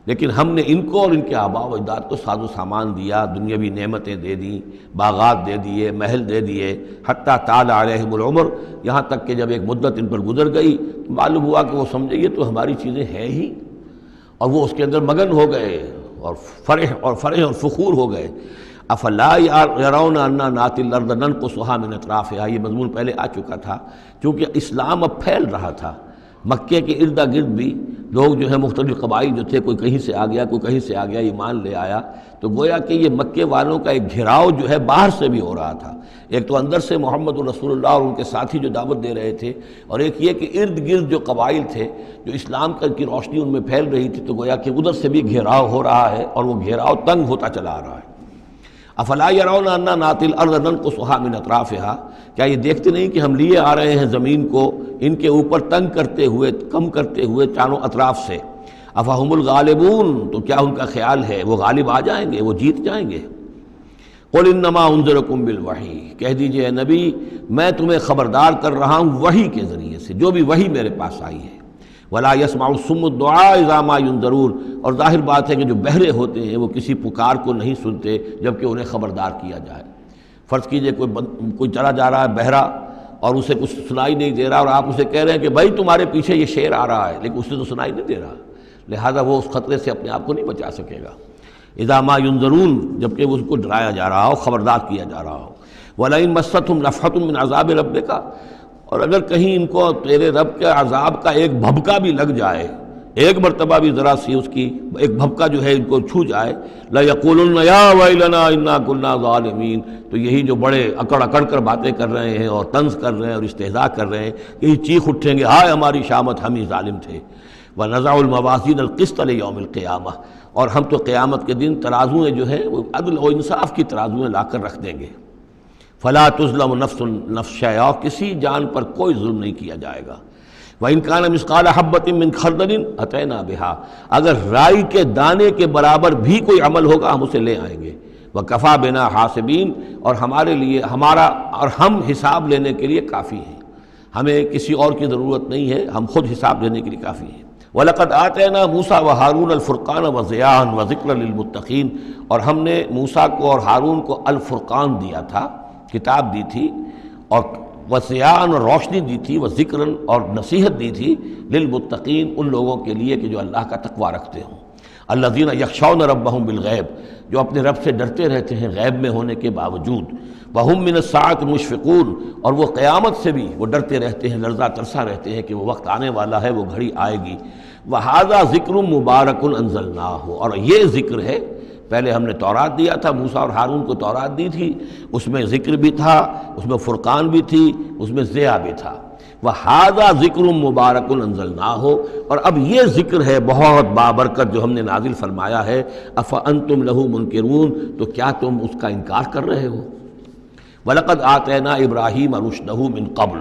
لیکن ہم نے ان کو اور ان کے آباء و اجداد کو ساز و سامان دیا، دنیاوی نعمتیں دے دیں، باغات دے دیے، محل دے دیے، حتیٰ طال علیہم العمر، یہاں تک کہ جب ایک مدت ان پر گزر گئی معلوم ہوا کہ وہ سمجھے یہ تو ہماری چیزیں ہیں ہی، اور وہ اس کے اندر مگن ہو گئے اور فرح اور فخور ہو گئے۔ افلا یرون انا ناتی الارض ننقصها من اطرافها، یہ مضمون پہلے آ چکا تھا، چونکہ اسلام اب پھیل رہا تھا، مکے کے ارد گرد بھی لوگ جو ہے مختلف قبائل جو تھے، کوئی کہیں سے آ گیا کوئی کہیں سے آ گیا، ایمان لے آیا، تو گویا کہ یہ مکے والوں کا ایک گھیراؤ جو ہے باہر سے بھی ہو رہا تھا، ایک تو اندر سے محمد رسول اللہ اور ان کے ساتھی جو دعوت دے رہے تھے، اور ایک یہ کہ ارد گرد جو قبائل تھے جو اسلام کی روشنی ان میں پھیل رہی تھی، تو گویا کہ ادھر سے بھی گھیراؤ ہو رہا ہے اور وہ گھیراؤ تنگ ہوتا چلا آ رہا ہے۔ افلا یرون انا ناتی الارض ننقصها من اطرافها، کیا یہ دیکھتے نہیں کہ ہم لیے آ رہے ہیں زمین کو ان کے اوپر تنگ کرتے ہوئے، کم کرتے ہوئے چاروں اطراف سے۔ افہم الغالبون، تو کیا ان کا خیال ہے وہ غالب آ جائیں گے، وہ جیت جائیں گے؟ قل انما انذرکم بالوحی، کہہ دیجئے اے نبی میں تمہیں خبردار کر رہا ہوں وحی کے ذریعے سے، جو بھی وحی میرے پاس آئی ہے۔ ولا يسمع الصم الدعاء اذا ما ينذرون، اور ظاہر بات ہے کہ جو بہرے ہوتے ہیں وہ کسی پکار کو نہیں سنتے جبکہ انہیں خبردار کیا جائے۔ فرض کیجئے کوئی چلا جا رہا ہے بہرا اور اسے کچھ سنائی نہیں دے رہا، اور آپ اسے کہہ رہے ہیں کہ بھائی تمہارے پیچھے یہ شیر آ رہا ہے، لیکن اسے تو سنائی نہیں دے رہا، لہذا وہ اس خطرے سے اپنے آپ کو نہیں بچا سکے گا۔ اذا ما ينذرون، جبکہ اس کو ڈرایا جا رہا ہو، خبردار کیا جا رہا ہو۔ وَلَئِن مَسَّتْهُمْ نَفْحَةٌ مِّنْ عَذَابِ رَبِّكَ، اور اگر کہیں ان کو تیرے رب کے عذاب کا ایک بھبکا بھی لگ جائے، ایک مرتبہ بھی ذرا سی اس کی ایک بھبکا جو ہے ان کو چھو جائے، لَيَقُولُنَّ يَا وَيْلَنَا إِنَّا كُنَّا ظَالِمِينَ، تو یہی جو بڑے اکڑ اکڑ کر باتیں کر رہے ہیں اور طنز کر رہے ہیں اور استہزاء کر رہے ہیں، یہی چیخ اٹھیں گے ہائے ہماری شامت، ہم ہی ظالم تھے۔ وَنَضَعُ الْمَوَازِينَ الْقِسْطَ لِيَوْمِ الْقِيَامَةِ، اور ہم تو قیامت کے دن ترازویں جو ہیں وہ عدل و انصاف کی ترازویں لا کر رکھ دیں گے۔ فلا تظلم نفس شیئا، کسی جان پر کوئی ظلم نہیں کیا جائے گا۔ وَإِنْ كَانَ مِثْقَالَ حَبَّةٍ مِّنْ خَرْدَلٍ أَتَيْنَا بِهَا، اگر رائی کے دانے کے برابر بھی کوئی عمل ہوگا ہم اسے لے آئیں گے۔ وَكَفَى بِنَا حَاسِبِينَ، اور ہمارے لیے ہم حساب لینے کے لیے کافی ہیں، ہمیں کسی اور کی ضرورت نہیں ہے، ہم خود حساب لینے کے لیے کافی ہیں۔ وَلَقَدْ آتَيْنَا مُوسَىٰ وَهَارُونَ الْفُرْقَانَ وَضِيَاءً وَذِكْرًا لِلْمُتَّقِينَ، اور ہم نے موسیٰ کو اور ہارون کو الفرقان دیا تھا، کتاب دی تھی، اور وضیاءً اور روشنی دی تھی، وذکراً اور نصیحت دی تھی، للمتقین ان لوگوں کے لیے کہ جو اللہ کا تقوی رکھتے ہوں۔ الذین یخشون ربہم بالغیب، جو اپنے رب سے ڈرتے رہتے ہیں غیب میں ہونے کے باوجود۔ وہم من الساعۃ مشفقون، اور وہ قیامت سے بھی وہ ڈرتے رہتے ہیں، لرزہ ترسا رہتے ہیں کہ وہ وقت آنے والا ہے، وہ گھڑی آئے گی۔ وہذا ذکر مبارک انزلناہ، اور یہ ذکر ہے، پہلے ہم نے تورات دیا تھا، موسیٰ اور ہارون کو تورات دی تھی، اس میں ذکر بھی تھا، اس میں فرقان بھی تھی، اس میں ضیاء بھی تھا۔ وَهَذَا ذِكْرٌ مُبَارَكٌ أَنزَلْنَاهُ، اور اب یہ ذکر ہے بہت بابرکت جو ہم نے نازل فرمایا ہے، أَفَأَنْتُمْ لَهُ مُنْكِرُونَ، تو کیا تم اس کا انکار کر رہے ہو؟ وَلَقَدْ آتَيْنَا إِبْرَاهِيمَ رُشْدَهُ مِنْ قَبْلُ،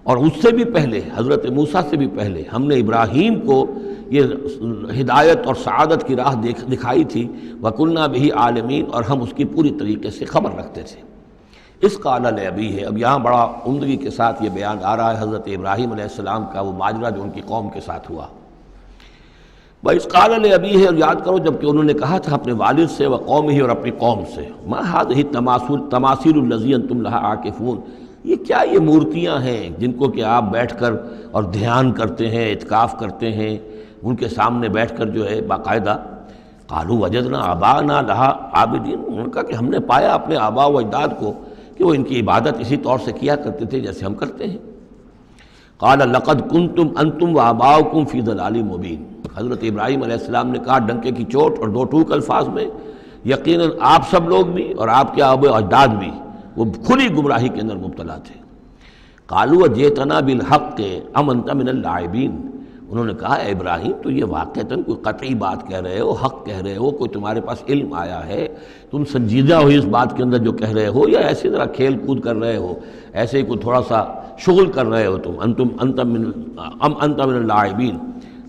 اور اس سے بھی پہلے، حضرت موسیٰ سے بھی پہلے ہم نے ابراہیم کو یہ ہدایت اور سعادت کی راہ دکھائی تھی، وَكُنَّا بِهِ عَالِمِينَ، اور ہم اس کی پوری طریقے سے خبر رکھتے تھے۔ اس قال لأبیہ، اب یہاں بڑا عمدگی کے ساتھ یہ بیان آ رہا ہے حضرت ابراہیم علیہ السلام کا وہ ماجرا جو ان کی قوم کے ساتھ ہوا۔ وَإِذْ قَالَ لِأَبِيهِ، اور یاد کرو جب کہ انہوں نے کہا تھا اپنے والد سے، وَقَوْمِهِ، اور اپنی قوم سے، مَا هَٰذِهِ التَّمَاثِيلُ الَّتِي أَنتُمْ لَهَا عَاكِفُونَ، یہ کیا یہ مورتیاں ہیں جن کو کہ آپ بیٹھ کر اور دھیان کرتے ہیں، اعتکاف کرتے ہیں، ان کے سامنے بیٹھ کر جو ہے باقاعدہ۔ قَالُوا وَجَدْنَا آبَاءَنَا لَهَا عَابِدِينَ، انہوں نے کہا کہ ہم نے پایا اپنے آباء و اجداد کو کہ وہ ان کی عبادت اسی طور سے کیا کرتے تھے جیسے ہم کرتے ہیں۔ قال لقد کنتم انتم وآباؤکم فی ضلال مبین، حضرت ابراہیم علیہ السلام نے کہا ڈنکے کی چوٹ اور دو ٹوک الفاظ میں، یقیناً آپ سب لوگ بھی اور آپ کے آباء و اجداد بھی وہ کھلی گمراہی کے اندر مبتلا تھے۔ قالوا جئتنا بالحق ام انت من اللاعبین، انہوں نے کہا اے ابراہیم تو یہ واقعتاً کوئی قطعی بات کہہ رہے ہو، حق کہہ رہے ہو، کوئی تمہارے پاس علم آیا ہے، تم سنجیدہ ہو اس بات کے اندر جو کہہ رہے ہو، یا ایسے ذرا کھیل کود کر رہے ہو، ایسے ہی کوئی تھوڑا سا شغل کر رہے ہو تم؟ انت من اللاعبین۔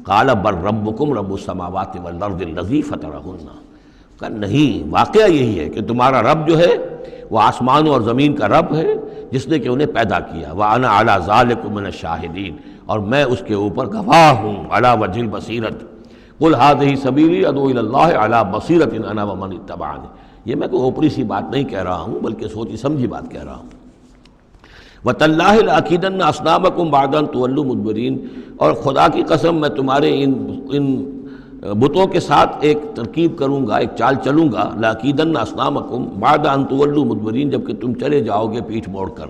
قال بل ربکم رب السماوات والارض الذی فطرہن، کہا نہیں، واقعہ یہی ہے کہ تمہارا رب جو ہے وہ آسمانوں اور زمین کا رب ہے جس نے کہ انہیں پیدا کیا، وَأَنَا عَلَىٰ ذَلِكُم مِّنَ الشَّاهِدِينَ، اور میں اس کے اوپر گواہ ہوں، عَلَىٰ وَجْهِ الْبَصِيرَةِ قُلْ هَٰذِهِ سَبِيلِي أَدْعُو إِلَى اللَّهِ عَلَىٰ بَصِيرَةٍ أَنَا وَمَنِ اتَّبَعَنِي، یہ میں کوئی اوپری سی بات نہیں کہہ رہا ہوں بلکہ سوچی سمجھی بات کہہ رہا ہوں۔ وَتَاللَّهِ لَأَكِيدَنَّ أَصْنَامَكُمْ بَعْدَ أَن تُوَلُّوا مُدْبِرِينَ، اور خدا کی قسم میں تمہارے ان بتوں کے ساتھ ایک ترکیب کروں گا، ایک چال چلوں گا، لَأَكِيدَنَّ أَصْنَامَكُمْ بَعْدَ أَن تُوَلُّوا مُدْبِرِينَ، جب کہ تم چلے جاؤ گے پیٹھ موڑ کر۔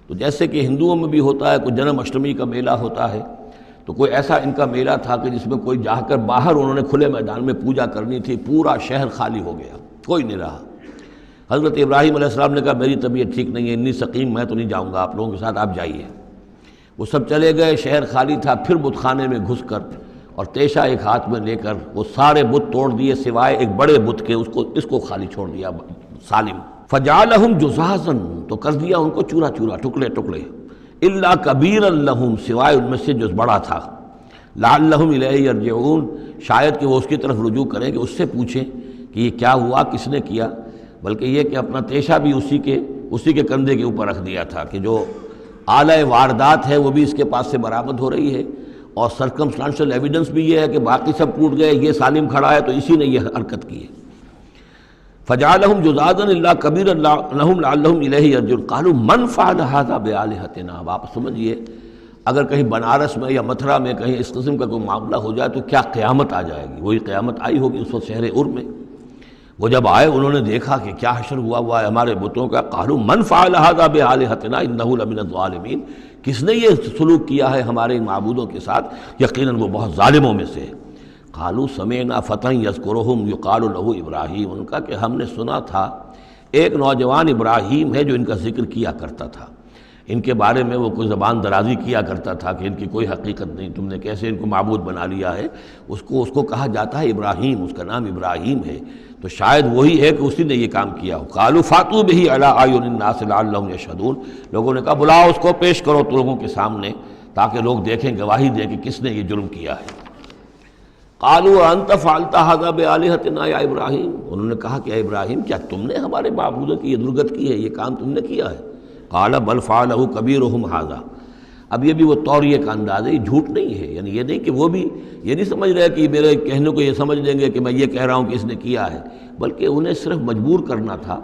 تو جیسے کہ ہندوؤں میں بھی ہوتا ہے، کوئی جنم اشٹمی کا میلہ ہوتا ہے، تو کوئی ایسا ان کا میلہ تھا کہ جس میں کوئی جا کر باہر انہوں نے کھلے میدان میں پوجا کرنی تھی، پورا شہر خالی ہو گیا، کوئی نہیں رہا۔ حضرت ابراہیم علیہ السلام نے کہا میری طبیعت ٹھیک نہیں ہے، اتنی سقیم، میں تو نہیں جاؤں گا آپ لوگوں کے ساتھ، آپ جائیے۔ وہ سب چلے گئے، شہر خالی تھا، پھر بت خانے میں گھس کر اور تیشا ایک ہاتھ میں لے کر وہ سارے بت توڑ دیے سوائے ایک بڑے بت کے، اس کو خالی چھوڑ دیا سالم۔ فجعلہم جزازا، تو کر دیا ان کو چورا چورا، ٹکڑے ٹکڑے، الا کبیرا لہم، سوائے ان میں سے جو بڑا تھا، لعلہم الیہ یرجعون، شاید کہ وہ اس کی طرف رجوع کریں کہ اس سے پوچھیں کہ یہ کیا ہوا، کس نے کیا، بلکہ یہ کہ اپنا تیشا بھی اسی کے کندھے کے اوپر رکھ دیا تھا کہ جو آلہ واردات ہے وہ بھی اس کے پاس سے برآمد ہو رہی ہے، اور سرکمسٹانشل ایویڈنس بھی یہ ہے کہ باقی سب ٹوٹ گئے، یہ سالم کھڑا ہے تو اسی نے یہ حرکت کی ہے۔ فجعلہم جزازا الا کبیرا لہم لعلہم الیہ یرجعون قالوا من فعل هذا بآلہتنا، اب آپ سمجھیے اگر کہیں بنارس میں یا متھرا میں کہیں اس قسم کا کوئی معاملہ ہو جائے تو کیا قیامت آ جائے گی، وہی قیامت آئی ہوگی اس وقت شہر ار میں۔ وہ جب آئے انہوں نے دیکھا کہ کیا حشر ہوا ہے ہمارے بتوں کا، قالوا من فعل هذا بآلہتنا انہ لمن الظالمین، کس نے یہ سلوک کیا ہے ہمارے ان معبودوں کے ساتھ، یقیناً وہ بہت ظالموں میں سے۔ قالوا سمعنا فتى یذکرہم یقال له ابراہیم، ان کا کہ ہم نے سنا تھا ایک نوجوان ابراہیم ہے جو ان کا ذکر کیا کرتا تھا، ان کے بارے میں وہ کوئی زبان درازی کیا کرتا تھا کہ ان کی کوئی حقیقت نہیں، تم نے کیسے ان کو معبود بنا لیا ہے، اس کو کہا جاتا ہے ابراہیم، اس کا نام ابراہیم ہے، تو شاید وہی ہے کہ اسی نے یہ کام کیا ہو۔ قالوا فاتوا به علی اعین الناس لعلهم یشهدون، لوگوں نے کہا بلاؤ اس کو، پیش کرو تو لوگوں کے سامنے تاکہ لوگ دیکھیں، گواہی دیں کہ کس نے یہ جرم کیا ہے۔ قالوا انت فعلت هذا بآلہتنا یا ابراہیم، انہوں نے کہا کہ اے ابراہیم کیا تم نے ہمارے معبودوں کی یہ درگت کی ہے، یہ کام تم نے کیا ہے؟ قال بل فعلہ کبیرہم ھذا، اب یہ بھی وہ توریہ کا انداز ہے، یہ جھوٹ نہیں ہے، یعنی یہ نہیں کہ وہ بھی یہ نہیں سمجھ رہے کہ میرے کہنے کو یہ سمجھ لیں گے کہ میں یہ کہہ رہا ہوں کہ اس نے کیا ہے، بلکہ انہیں صرف مجبور کرنا تھا،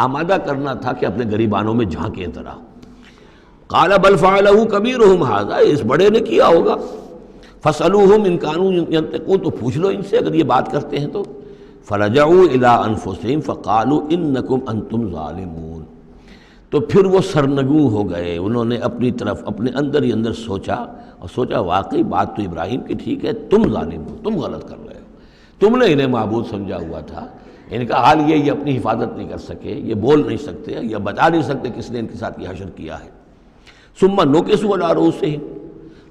آمادہ کرنا تھا کہ اپنے گریبانوں میں جھانکیں ذرا۔ قال بل فعلہ کبیرہم ھذا، اس بڑے نے کیا ہوگا، فاسألوہم ان کانوا ینطقون، تو پوچھ لو ان سے اگر یہ بات کرتے ہیں تو۔ فرجعوا الی انفسہم فقالوا انکم انتم ظالمون، تو پھر وہ سرنگوں ہو گئے، انہوں نے اپنی طرف اپنے اندر ہی اندر سوچا، اور سوچا واقعی بات تو ابراہیم کی ٹھیک ہے، تم ظالم ہو، تم غلط کر رہے ہو، تم نے انہیں معبود سمجھا ہوا تھا۔ ان کا حال یہ اپنی حفاظت نہیں کر سکے، یہ بول نہیں سکتے یا بتا نہیں سکتے کس نے ان کے ساتھ یہ حشر کیا ہے۔ ثم نکسوا علی رؤوسہم،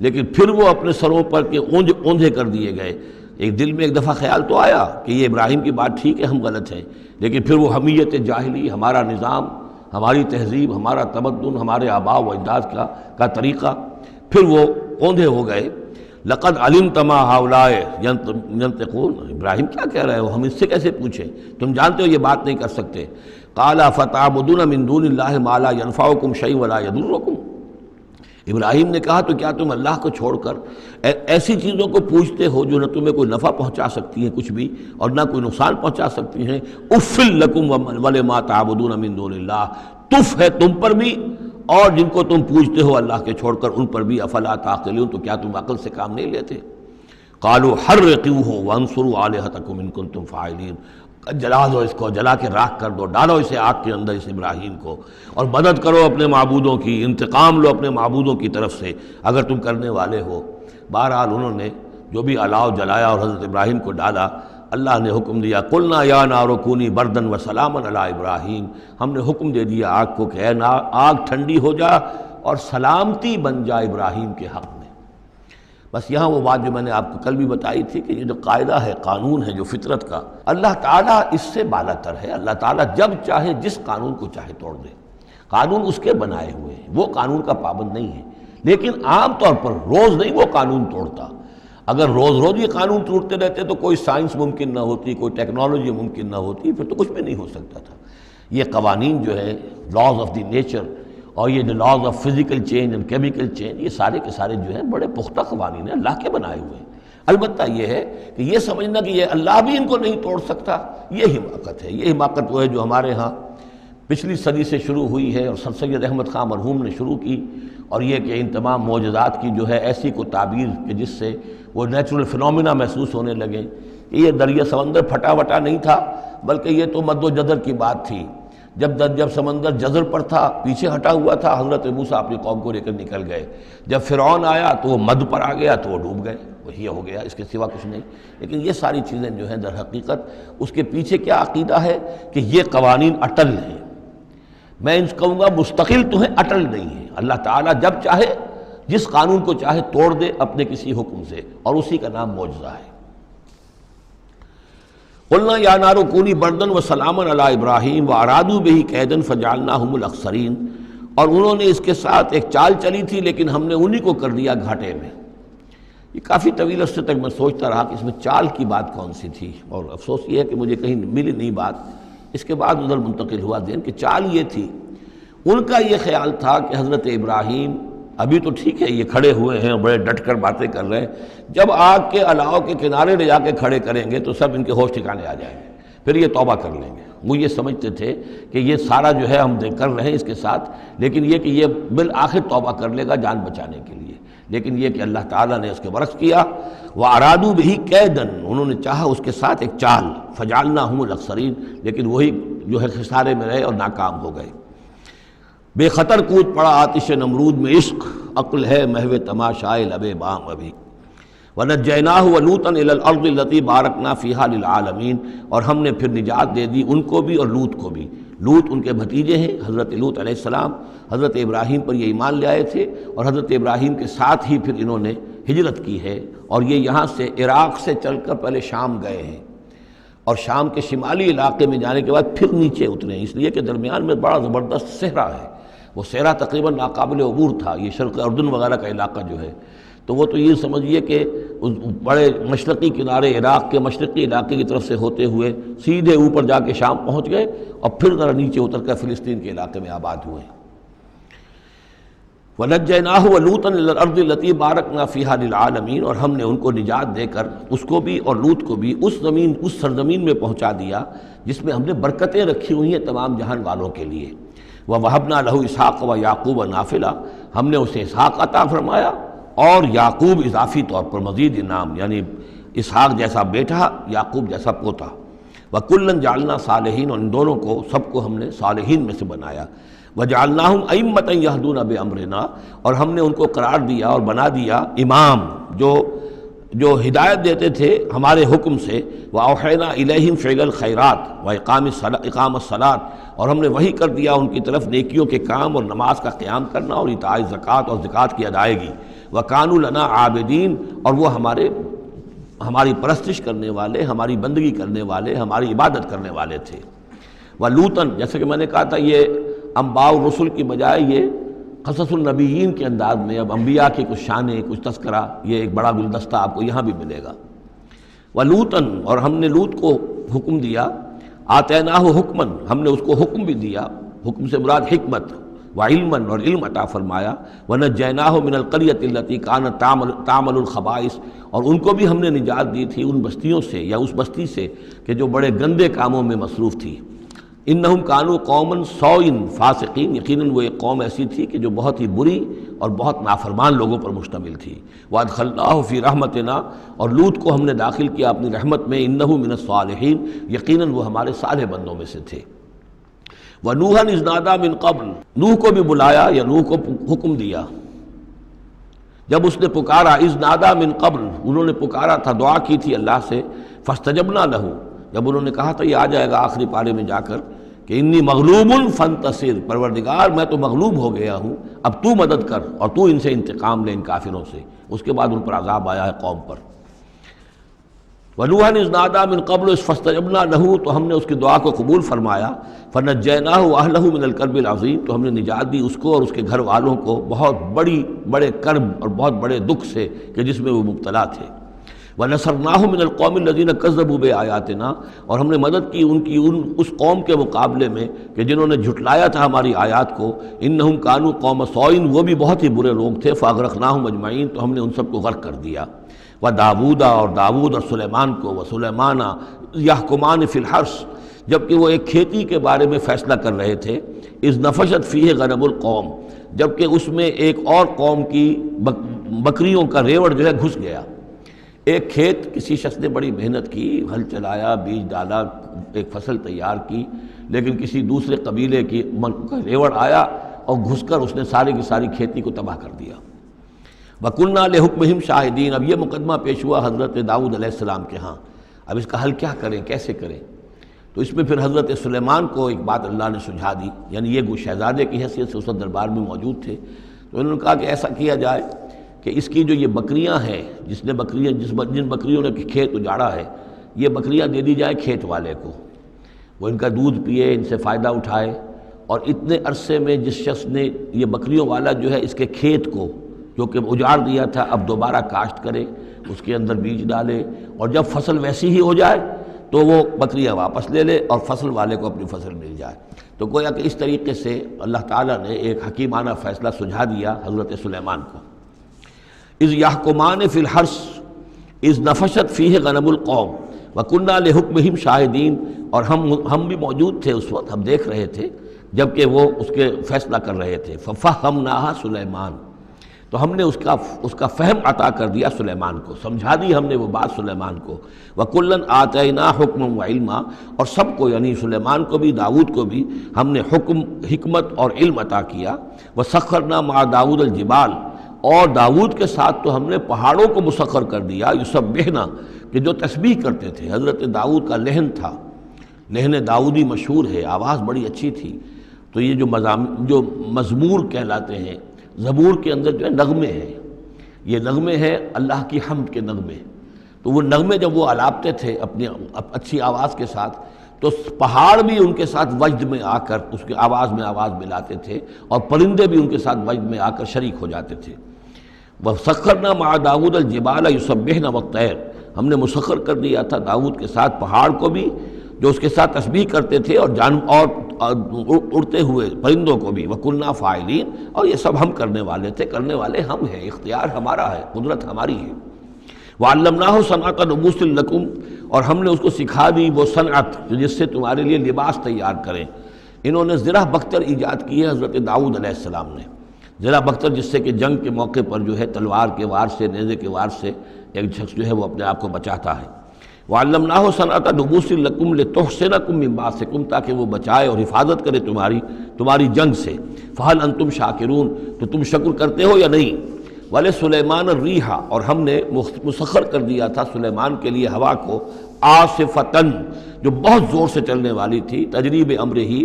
لیکن پھر وہ اپنے سروں پر کے اوندھے کر دیے گئے۔ ایک دل میں ایک دفعہ خیال تو آیا کہ یہ ابراہیم کی بات ٹھیک ہے، ہم غلط ہیں، لیکن پھر وہ حمیت جاہلی، ہمارا نظام، ہماری تہذیب، ہمارا تمدن، ہمارے آباء و اجداد کا طریقہ، پھر وہ اوندھے ہو گئے۔ لقد علمت ما ہؤلاء ینطقون، ابراہیم کیا کہہ رہے ہو، ہم اس سے کیسے پوچھیں، تم جانتے ہو یہ بات نہیں کر سکتے۔ قال فتعبدون من دون اللہ ما لا ينفعکم شیئا ولا یضرکم، ابراہیم نے کہا تو کیا تم اللہ کو چھوڑ کر ایسی چیزوں کو پوچھتے ہو جو نہ تمہیں کوئی نفع پہنچا سکتی ہیں کچھ بھی، اور نہ کوئی نقصان پہنچا سکتی ہیں؟ اف لکم ولما تعبدون من دون اللہ، تف ہے تم پر بھی اور جن کو تم پوچھتے ہو اللہ کے چھوڑ کر ان پر بھی، افلا تعقلون، تو کیا تم عقل سے کام نہیں لیتے؟ قالوا حرقوه وانصروا آلہتکم ان کنتم فاعلین، جلا دو اس کو، جلا کے راکھ کر دو، ڈالو اسے آگ کے اندر اس ابراہیم کو، اور مدد کرو اپنے معبودوں کی، انتقام لو اپنے معبودوں کی طرف سے اگر تم کرنے والے ہو۔ بہرحال انہوں نے جو بھی الاؤ جلایا اور حضرت ابراہیم کو ڈالا، اللہ نے حکم دیا قلنا یا نار کونی بردن و سلاما علی ابراہیم، ہم نے حکم دے دیا آگ کو کہ اے آگ ٹھنڈی ہو جا اور سلامتی بن جا ابراہیم کے حق میں۔ بس یہاں وہ بات جو میں نے آپ کو کل بھی بتائی تھی کہ یہ جو قاعدہ ہے، قانون ہے جو فطرت کا، اللہ تعالیٰ اس سے بالا تر ہے۔ اللہ تعالیٰ جب چاہے جس قانون کو چاہے توڑ دے، قانون اس کے بنائے ہوئے ہیں، وہ قانون کا پابند نہیں ہے، لیکن عام طور پر روز نہیں وہ قانون توڑتا۔ اگر روز روز یہ قانون ٹوٹتے رہتے تو کوئی سائنس ممکن نہ ہوتی، کوئی ٹیکنالوجی ممکن نہ ہوتی، پھر تو کچھ بھی نہیں ہو سکتا تھا۔ یہ قوانین جو ہے لاز آف دی نیچر اور یہ جو laws of physical change and chemical change, یہ سارے کے سارے جو ہیں بڑے پختہ قوانین ہیں، اللہ کے بنائے ہوئے ہیں۔ البتہ یہ ہے کہ یہ سمجھنا کہ یہ اللہ بھی ان کو نہیں توڑ سکتا، یہ حماقت ہے۔ یہ حماقت وہ ہے جو ہمارے ہاں پچھلی صدی سے شروع ہوئی ہے اور سر سید احمد خان مرحوم نے شروع کی، اور یہ کہ ان تمام معجزات کی جو ہے ایسی کو تعبیر کہ جس سے وہ نیچرل فنومینا محسوس ہونے لگے کہ یہ دریا سمندر پھٹا وٹا نہیں تھا، بلکہ یہ تو مد و جزر کی بات تھی۔ جب سمندر جزر پر تھا، پیچھے ہٹا ہوا تھا، حضرت موسیٰ اپنی قوم کو لے کر نکل گئے۔ جب فرعون آیا تو وہ مد پر آ گیا تو وہ ڈوب گئے، وہی ہو گیا، اس کے سوا کچھ نہیں۔ لیکن یہ ساری چیزیں جو ہیں در حقیقت اس کے پیچھے کیا عقیدہ ہے کہ یہ قوانین اٹل ہیں، میں ان کہوں گا مستقل تو ہیں، اٹل نہیں ہیں۔ اللہ تعالیٰ جب چاہے جس قانون کو چاہے توڑ دے اپنے کسی حکم سے، اور اسی کا نام معجزہ ہے۔ قلنا یا نار کونی بردن و سلاما علی ابراہیم وارادوا بہ کیدا فجعلناہم الاخسرین، اور انہوں نے اس کے ساتھ ایک چال چلی تھی لیکن ہم نے انہی کو کر دیا گھاٹے میں۔ یہ کافی طویل عرصے تک میں سوچتا رہا کہ اس میں چال کی بات کون سی تھی، اور افسوس یہ ہے کہ مجھے کہیں ملی نہیں بات۔ اس کے بعد ادھر منتقل ہوا ذہن کہ چال یہ تھی، ان کا یہ خیال تھا کہ حضرت ابراہیم ابھی تو ٹھیک ہے یہ کھڑے ہوئے ہیں، بڑے ڈٹ کر باتیں کر رہے ہیں، جب آگ کے الاؤ کے کنارے لے جا کے کھڑے کریں گے تو سب ان کے ہوش ٹھکانے آ جائیں گے، پھر یہ توبہ کر لیں گے۔ وہ یہ سمجھتے تھے کہ یہ سارا جو ہے ہم کر رہے ہیں اس کے ساتھ، لیکن یہ کہ یہ بالآخر توبہ کر لے گا جان بچانے کے لیے۔ لیکن یہ کہ اللہ تعالیٰ نے اس کے برعکس کیا، وَأَرَادُوا بِهِ كَيْدًا، انہوں نے چاہا اس کے ساتھ ایک چال، فَجَعَلْنَاهُمُ الْأَخْسَرِينَ، لیکن وہی جو ہے خسارے میں رہے اور ناکام ہو گئے۔ بے خطر کود پڑا آتش نمرود میں عشق، عقل ہے محو تماشائے لب بام ابھی۔ وَنَجَّيْنَاهُ وَلُوطًا إِلَى الْأَرْضِ الَّتِي بَارَكْنَا فِيهَا لِلْعَالَمِينَ، اور ہم نے پھر نجات دے دی ان کو بھی اور لوط کو بھی۔ لوط ان کے بھتیجے ہیں، حضرت لوط علیہ السلام حضرت ابراہیم پر یہ ایمان لے آئے تھے، اور حضرت ابراہیم کے ساتھ ہی پھر انہوں نے ہجرت کی ہے، اور یہ یہاں سے عراق سے چل کر پہلے شام گئے ہیں، اور شام کے شمالی علاقے میں جانے کے بعد پھر نیچے اترے ہیں، اس لیے کہ درمیان میں بڑا زبردست صحرا ہے۔ وہ صحرا تقریباً ناقابل عبور تھا، یہ شرق اردن وغیرہ کا علاقہ جو ہے، تو وہ تو یہ سمجھیے کہ اس بڑے مشرقی کنارے عراق کے مشرقی علاقے کی طرف سے ہوتے ہوئے سیدھے اوپر جا کے شام پہنچ گئے، اور پھر ذرا نیچے اتر کر فلسطین کے علاقے میں آباد ہوئے۔ وَنَجَّيْنَاهُ وَلُوطًا إِلَى الْأَرْضِ الَّتِي بَارَكْنَا فِيهَا لِلْعَالَمِينَ، اور ہم نے ان کو نجات دے کر اس کو بھی اور لوط کو بھی اس سرزمین میں پہنچا دیا جس میں ہم نے برکتیں رکھی ہوئی ہیں تمام جہان والوں کے لیے۔ وَوَهَبْنَا لَهُ إِسْحَاقَ وَيَعْقُوبَ نَافِلَةً، ہم نے اسے اسحاق عطا فرمایا اور یعقوب اضافی طور پر مزید انعام، یعنی اسحاق جیسا بیٹا، یعقوب جیسا پوتا۔ وَكُلًّا جَعَلْنَا صَالِحِينَ، اور ان دونوں کو سب کو ہم نے صالحین میں سے بنایا۔ وَجَعَلْنَاهُمْ أَئِمَّةً يَهْدُونَ بِأَمْرِنَا، اور ہم نے ان کو قرار دیا اور بنا دیا امام جو جو ہدایت دیتے تھے ہمارے حکم سے، وَأَوْحَيْنَا إِلَيْهِمْ فِعْلَ الْخَيْرَاتِ وَإِقَامَ الصَّلَاةِ، اور ہم نے وحی کر دیا ان کی طرف نیکیوں کے کام اور نماز کا قیام کرنا اور ایتاء زکوٰۃ اور زکوٰۃ کی ادائیگی، وَكَانُوا لَنَا عَابِدِينَ، اور وہ ہماری پرستش کرنے والے، ہماری بندگی کرنے والے، ہماری عبادت کرنے والے تھے۔ وَلُوطًا، جیسے کہ میں نے کہا تھا یہ انباء الرسل کی بجائے یہ قصص النبیین کے انداز میں اب انبیاء کی کچھ شانیں، کچھ تذکرہ، یہ ایک بڑا گلدستہ آپ کو یہاں بھی ملے گا۔ وَلُوطًا، اور ہم نے لوط کو حکم دیا، آتیناہ حکمًا، ہم نے اس کو حکم بھی دیا، حکم سے مراد حکمت، وعلمًا، اور علم عطا فرمایا، ونجیناہ من القریۃ التی کانت تعمل الخبائث، اور ان کو بھی ہم نے نجات دی تھی ان بستیوں سے یا اس بستی سے کہ جو بڑے گندے کاموں میں مصروف تھی۔ انہم کانوا قوما سوء فاسقین، یقیناً وہ ایک قوم ایسی تھی کہ جو بہت ہی بری اور بہت نافرمان لوگوں پر مشتمل تھی۔ وادخلناہ فی رحمتنا، اور لوط کو ہم نے داخل کیا اپنی رحمت میں، انہ من الصالحین، یقیناً وہ ہمارے صالح بندوں میں سے تھے۔ ونوحا اذ نادی من قبل، نوح کو بھی بلایا یا نوح کو حکم دیا جب اس نے پکارا، اذ نادی من قبل، انہوں نے پکارا تھا، دعا کی تھی اللہ سے، فاستجبنا لہ، جب انہوں نے کہا تھا یہ آ جائے گا آخری پارے میں جا کر کہ انی مغلوب فانتصر، پروردگار میں تو مغلوب ہو گیا ہوں، اب تو مدد کر اور تو ان سے انتقام لے، ان کافروں سے۔ اس کے بعد ان پر عذاب آیا ہے قوم پر۔ وَنُوحًا اذ نادى من قبل فاستجبنا له، تو ہم نے اس کی دعا کو قبول فرمایا، فنجیناہ وأہلہ من الکرب العظیم، تو ہم نے نجات دی اس کو اور اس کے گھر والوں کو بہت بڑے کرب اور بہت بڑے دکھ سے کہ جس میں وہ مبتلا تھے۔ وَنَصَرْنَاهُ مِنَ الْقَوْمِ الَّذِينَ كَذَّبُوا بِآيَاتِنَا، اور ہم نے مدد کی اس قوم کے مقابلے میں کہ جنہوں نے جھٹلایا تھا ہماری آیات کو، إِنَّهُمْ كَانُوا قَوْمَ سَوْءٍ، وہ بھی بہت ہی برے لوگ تھے، فَأَغْرَقْنَاهُمْ أَجْمَعِينَ، تو ہم نے ان سب کو غرق کر دیا۔ وَدَاوُودَ، اور داود اور سلیمان کو، وَسُلَيْمَانَ يَحْكُمَانِ فِي الْحَرْثِ، جبکہ وہ ایک کھیتی کے بارے میں فیصلہ کر رہے تھے، اذ نفشت فیہ غنم القوم، جبکہ اس میں ایک اور قوم کی بکریوں کا ریوڑ جو ہے گھس گیا۔ ایک کھیت کسی شخص نے بڑی محنت کی، ہل چلایا، بیج ڈالا، ایک فصل تیار کی، لیکن کسی دوسرے قبیلے کی ریوڑ آیا اور گھس کر اس نے ساری کی ساری کھیتی کو تباہ کر دیا۔ وَكُنَّا لِحُكْمِهِمْ شَاهِدِينَ، اب یہ مقدمہ پیش ہوا حضرت داؤد علیہ السلام کے ہاں، اب اس کا حل کیا کریں، کیسے کریں؟ تو اس میں پھر حضرت سلیمان کو ایک بات اللہ نے سجھا دی، یعنی یہ شہزادے کی حیثیت سے اس وقت دربار میں موجود تھے، تو انہوں نے کہا کہ ایسا کیا جائے کہ اس کی جو یہ بکریاں ہیں، جن بکریوں نے کھیت اجاڑا ہے، یہ بکریاں دے دی جائیں کھیت والے کو، وہ ان کا دودھ پیے، ان سے فائدہ اٹھائے، اور اتنے عرصے میں جس شخص نے یہ بکریوں والا جو ہے اس کے کھیت کو جو کہ اجاڑ دیا تھا اب دوبارہ کاشت کرے، اس کے اندر بیج ڈالے، اور جب فصل ویسی ہی ہو جائے تو وہ بکریاں واپس لے لے اور فصل والے کو اپنی فصل مل جائے۔ تو گویا کہ اس طریقے سے اللہ تعالیٰ نے ایک حکیمانہ فیصلہ سجھا دیا حضرت سلیمان کو۔ اذ یحکمان فی الحرث اذ نفشت فیہ غنم القوم وکننا لحکمہم شاہدین، اور ہم بھی موجود تھے اس وقت، ہم دیکھ رہے تھے جبکہ وہ اس کے فیصلہ کر رہے تھے۔ ففہمناہا سلیمان، تو ہم نے اس کا فہم عطا کر دیا سلیمان کو، سمجھا دی ہم نے وہ بات سلیمان کو۔ وَكُلًّا آتَيْنَا حُكْمًا وَعِلْمًا، اور سب کو یعنی سلیمان کو بھی داود کو بھی ہم نے حکم، حکمت اور علم عطا کیا۔ وَسَخَّرْنَا مَعَ دَاوُودَ الْجِبَالَ، اور داود کے ساتھ تو ہم نے پہاڑوں کو مسخر کر دیا، یسبحنا، کہ جو تسبیح کرتے تھے۔ حضرت داود کا لحن تھا، لحن داودی مشہور ہے، آواز بڑی اچھی تھی، تو یہ جو مزمور کہلاتے ہیں، زبور کے اندر جو ہے نغمے ہیں، یہ نغمے ہیں اللہ کی حمد کے نغمے، تو وہ نغمے جب وہ الاپتے تھے اپنی اچھی آواز کے ساتھ، تو پہاڑ بھی ان کے ساتھ وجد میں آ کر اس کی آواز میں آواز ملاتے تھے، اور پرندے بھی ان کے ساتھ وجد میں آ کر شریک ہو جاتے تھے۔ وَسَخَّرْنَا مَعَ دَاوُودَ الْجِبَالَ يُسَبِّحْنَ وَالطَّيْرَ، ہم نے مسخر کر دیا تھا داؤد کے ساتھ پہاڑ کو بھی جو اس کے ساتھ تسبیح کرتے تھے، اور اڑتے ہوئے پرندوں کو بھی۔ وَكُنَّا فَاعِلِينَ، اور یہ سب ہم کرنے والے تھے، کرنے والے ہم ہیں، اختیار ہمارا ہے، قدرت ہماری ہے۔ وَعَلَّمْنَاهُ صَنْعَةَ لُبُوسٍ لَكُمْ، اور ہم نے اس کو سکھا دی وہ صنعت جس سے تمہارے لیے لباس تیار کریں۔ انہوں نے زرہ بختر ایجاد کی ہے حضرت داؤد علیہ السلام نے، زرہ بختر جس سے کہ جنگ کے موقع پر جو ہے تلوار کے وار سے، نیزے کے وار سے ایک شخص جو ہے وہ اپنے آپ کو بچاتا ہے۔ وَعَلَّمْنَاهُ صَنْعَةَ لُبُوسٍ لَكُمْ لِتُحْصِنَكُم مِّن بَأْسِكُمْ، تاکہ وہ بچائے اور حفاظت کرے تمہاری جنگ سے۔ فَهَلْ أَنْتُمْ شَاكِرُونَ، تو تم شکر کرتے ہو یا نہیں؟ وَلِ سُلَيْمَانَ الرِّیحَ، اور ہم نے مسخر کر دیا تھا سلیمان کے لیے ہوا کو، عاصفۃً، جو بہت زور سے چلنے والی تھی، تجری بِأَمْرِہ،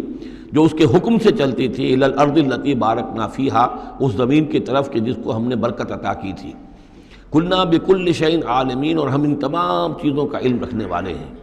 جو اس کے حکم سے چلتی تھی، الی الارض التی بارکنا فیہا، اس زمین کی طرف کہ جس کو ہم نے برکت عطا کی تھی۔ کلنا بکل شیء عالمین، اور ہم ان تمام چیزوں کا علم رکھنے والے ہیں۔